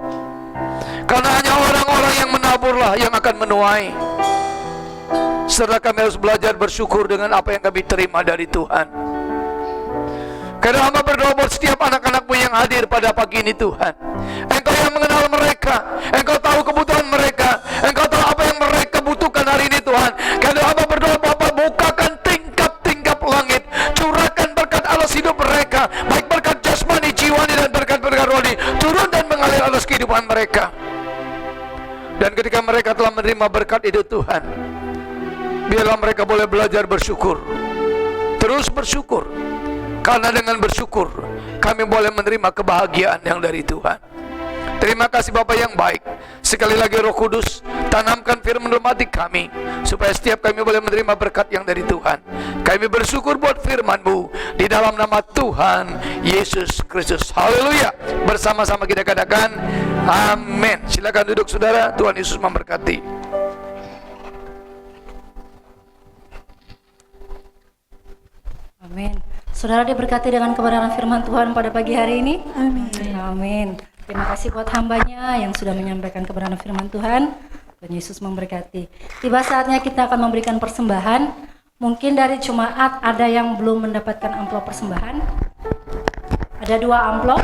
karena hanya orang-orang yang menaburlah yang akan menuai. Serta kami harus belajar bersyukur dengan apa yang kami terima dari Tuhan. Karena hamba berdoa buat setiap anak-anak-Mu yang hadir pada pagi ini Tuhan. Engkau yang mengenal mereka, Engkau tahu kebutuhan mereka, Engkau tahu apa yang mereka butuhkan hari ini Tuhan. Karena hamba berdoa Bapa, bukakan tingkap-tingkap langit, curahkan berkat alas hidup mereka, baik berkat jasmani, jiwani, dan berkat-berkat rohani, turun dan mengalir atas kehidupan mereka. Dan ketika mereka telah menerima berkat itu Tuhan, biarlah mereka boleh belajar bersyukur, terus bersyukur, karena dengan bersyukur kami boleh menerima kebahagiaan yang dari Tuhan. Terima kasih Bapa yang baik. Sekali lagi Roh Kudus, tanamkan firman dalam hati kami, supaya setiap kami boleh menerima berkat yang dari Tuhan. Kami bersyukur buat firman-Mu di dalam nama Tuhan Yesus Kristus. Haleluya. Bersama-sama kita katakan amin. Silakan duduk saudara. Tuhan Yesus memberkati. Amin. Saudara diberkati dengan kebenaran firman Tuhan pada pagi hari ini. Amin. Amin. Terima kasih buat hambanya yang sudah menyampaikan kebenaran firman Tuhan. Tuhan Yesus memberkati. Tiba saatnya kita akan memberikan persembahan. Mungkin dari jemaat ada yang belum mendapatkan amplop persembahan. Ada 2 amplop.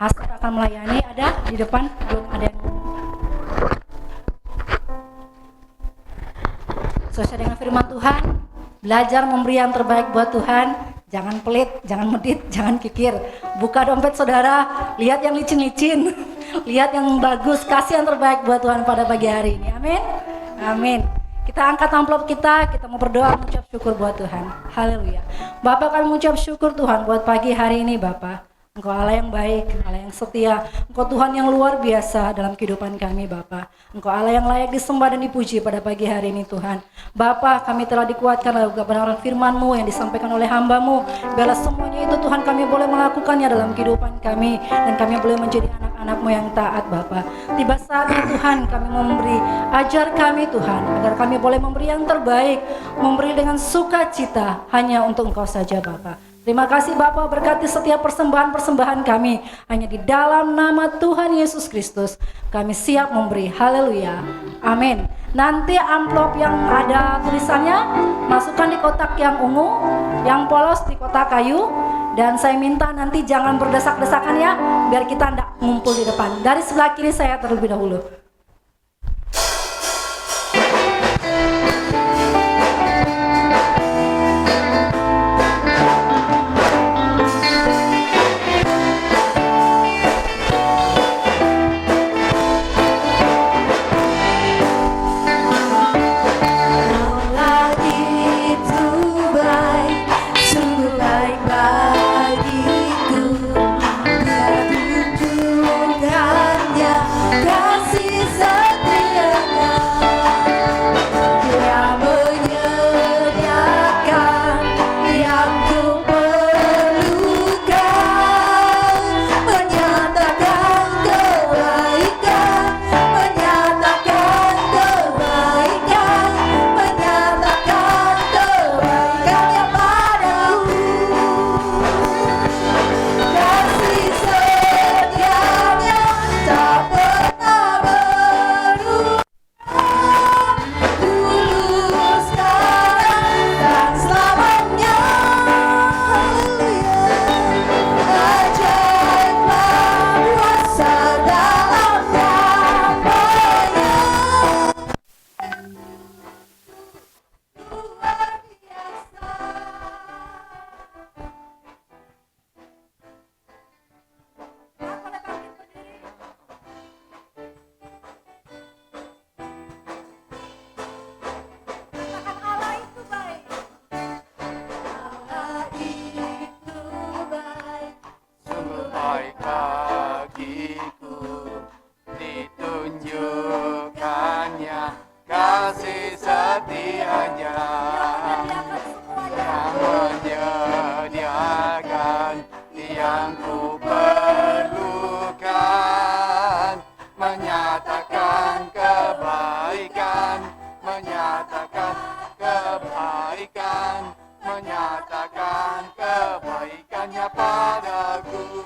Asar akan melayani, ada di depan, belum ada yang. Sesuai dengan firman Tuhan, belajar memberi yang terbaik buat Tuhan. Jangan pelit, jangan medit, jangan kikir. Buka dompet saudara, lihat yang licin-licin, lihat yang bagus, kasih yang terbaik buat Tuhan pada pagi hari ini. Amin. Amin. Kita angkat amplop kita mau berdoa, mengucap syukur buat Tuhan. Haleluya. Bapak, kami mengucap syukur Tuhan buat pagi hari ini Bapak. Engkau Allah yang baik, Allah yang setia. Engkau Tuhan yang luar biasa dalam kehidupan kami Bapa. Engkau Allah yang layak disembah dan dipuji pada pagi hari ini Tuhan. Bapa, kami telah dikuatkan oleh kebenaran firman-Mu yang disampaikan oleh hamba-Mu. Biarlah semuanya itu Tuhan kami boleh melakukannya dalam kehidupan kami, dan kami boleh menjadi anak-anak-Mu yang taat Bapa. Tiba saatnya Tuhan kami memberi, ajar kami Tuhan, agar kami boleh memberi yang terbaik, memberi dengan sukacita hanya untuk Engkau saja Bapa. Terima kasih Bapa, berkati setiap persembahan-persembahan kami. Hanya di dalam nama Tuhan Yesus Kristus kami siap memberi. Haleluya. Amin. Nanti amplop yang ada tulisannya masukkan di kotak yang ungu, yang polos di kotak kayu. Dan saya minta nanti jangan berdesak-desakan ya, biar kita tidak ngumpul di depan. Dari sebelah kiri saya terlebih dahulu. Kasih hanya padaku.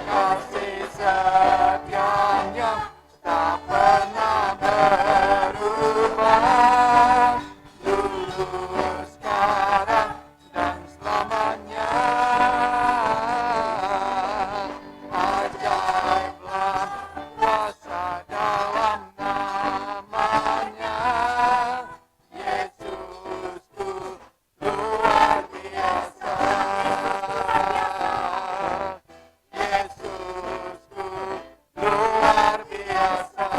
Kasih setianya tak pernah berubah, dulu, sekarang, dan selamanya. Ajaiblah kuasa dalam namanya, Yesusku luar biasa. Yesusku luar biasa.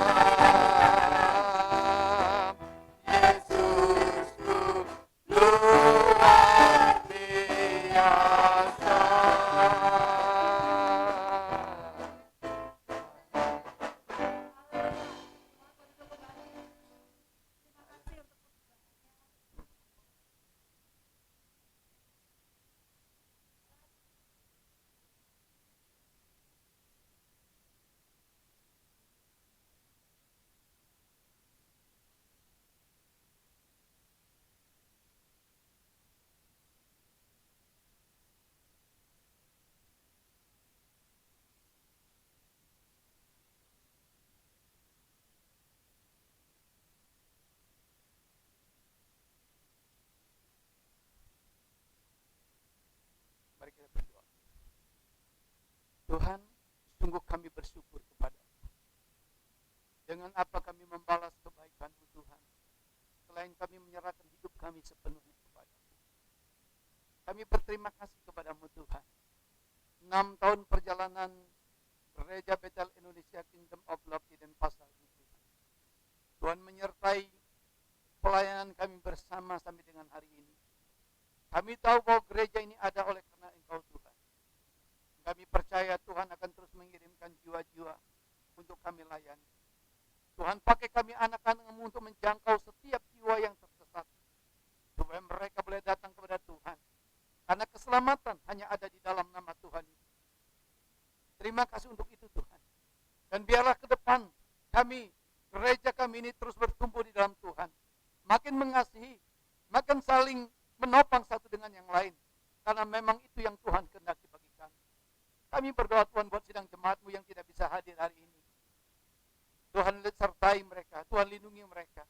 Yesusku luar biasa. Mari kita berdoa. Tuhan, sungguh kami bersyukur kepada-Mu. Dengan apa kami membalas kebaikan-Mu, Tuhan, selain kami menyerahkan hidup kami sepenuhnya kepada-Mu. Kami berterima kasih kepada-Mu, Tuhan. 6 tahun perjalanan Gereja Bethel Indonesia Kingdom of Love di Denpasar ini, Tuhan. Tuhan menyertai pelayanan kami bersama sampai dengan hari ini. Kami tahu bahwa gereja ini ada oleh karena Engkau, Tuhan. Kami percaya Tuhan akan terus mengirimkan jiwa-jiwa untuk kami layani. Tuhan, pakai kami anak-anak-Mu untuk menjangkau setiap jiwa yang tersesat, supaya mereka boleh datang kepada Tuhan. Karena keselamatan hanya ada di dalam nama Tuhan itu. Terima kasih untuk itu, Tuhan. Dan biarlah ke depan kami, gereja kami ini terus bertumbuh di dalam Tuhan. Makin mengasihi, makin saling menopang satu dengan yang lain. Karena memang itu yang Tuhan kehendaki bagi kami. Kami berdoa, Tuhan, buat sidang jemaat-Mu yang tidak bisa hadir hari ini. Tuhan sertai mereka, Tuhan lindungi mereka.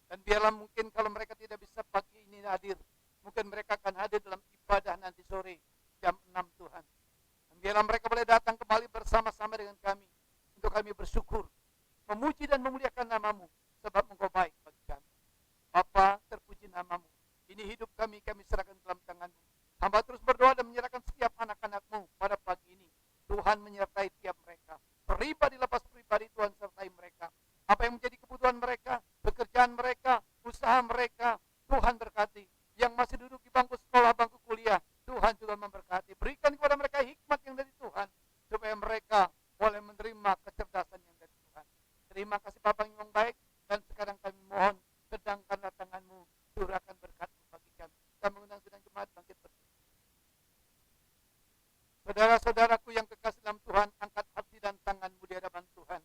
Dan biarlah mungkin kalau mereka tidak bisa pagi ini hadir, mungkin mereka akan hadir dalam ibadah nanti sore jam 6, Tuhan. Dan biarlah mereka boleh datang kembali bersama-sama dengan kami, untuk kami bersyukur, memuji dan memuliakan nama-Mu, sebab Engkau baik bagi kami. Bapa, terpuji nama-Mu. Ini hidup kami serahkan dalam tangan-Mu. Hamba terus berdoa dan menyerahkan setiap anak-anak-Mu pada pagi ini. Tuhan menyertai tiap mereka. Pribadi lepas pribadi, Tuhan sertai mereka. Apa yang menjadi kebutuhan mereka, pekerjaan mereka, usaha mereka, Tuhan berkati. Yang masih duduk di bangku sekolah, bangku kuliah, Tuhan juga memberkati. Berikan kepada mereka hikmat yang dari Tuhan, supaya mereka boleh menerima kecerdasan yang dari Tuhan. Terima kasih Bapa yang baik. Dan sekarang kami mohon, sedangkanlah tangan-Mu, curahkan berkat-Mu bagi kami. Kami mengundang sidang jemaat bangkit berdiri. Saudara-saudaraku yang kekasih dalam Tuhan, angkat hati dan tanganmu di hadapan Tuhan.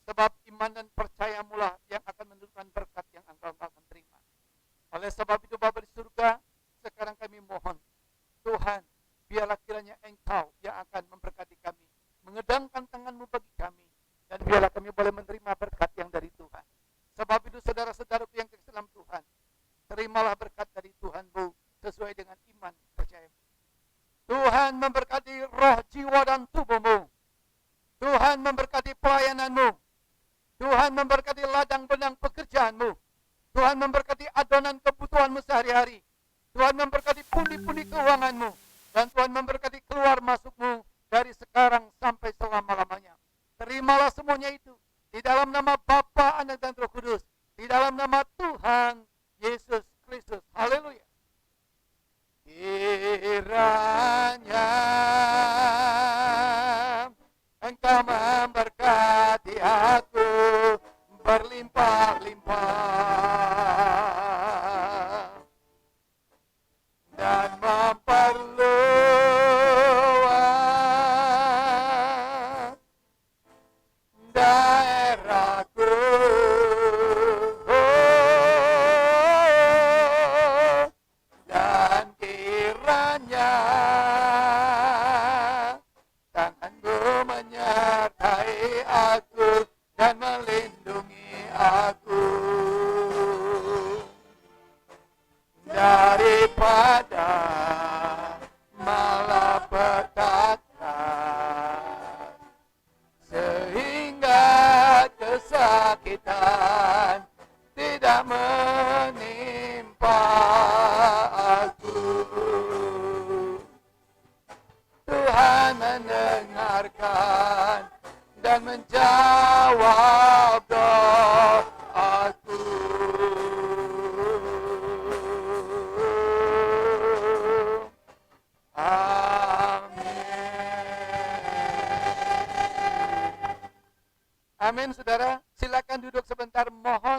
Sebab iman dan percayamu lah yang akan menentukan berkat yang engkau akan terima. Oleh sebab itu Bapa di surga, sekarang kami mohon, Tuhan, biarlah kiranya Engkau yang akan memberkati kami, mengedangkan tanganmu bagi kami, dan biarlah kami boleh menerima berkat yang dari Tuhan. Sebab itu saudara-saudaraku yang kekasih dalam Tuhan, terimalah berkat dari Tuhan-Mu sesuai dengan iman percayamu. Tuhan memberkati roh, jiwa, dan tubuhmu. Tuhan memberkati pelayananmu. Tuhan memberkati ladang benang pekerjaanmu. Tuhan memberkati adonan kebutuhanmu sehari-hari. Tuhan memberkati pundi-pundi keuanganmu. Dan Tuhan memberkati keluar masukmu dari sekarang sampai selama-lamanya. Terimalah semuanya itu di dalam nama Bapa, Anak, dan Roh Kudus. Di dalam nama Tuhan Yesus Kristus. Haleluya. Kiranya Engkau memberkati aku berlimpah-limpah dan memperluas daerahku. Tuhannya. Tangan-Mu menyertai aku dan melindungi aku daripada malapetaka, sehingga kesakitan tidak menimpa aku. Tuhan mendengarkan dan menjawab doaku. Amin, saudara. Silakan duduk sebentar. Mohon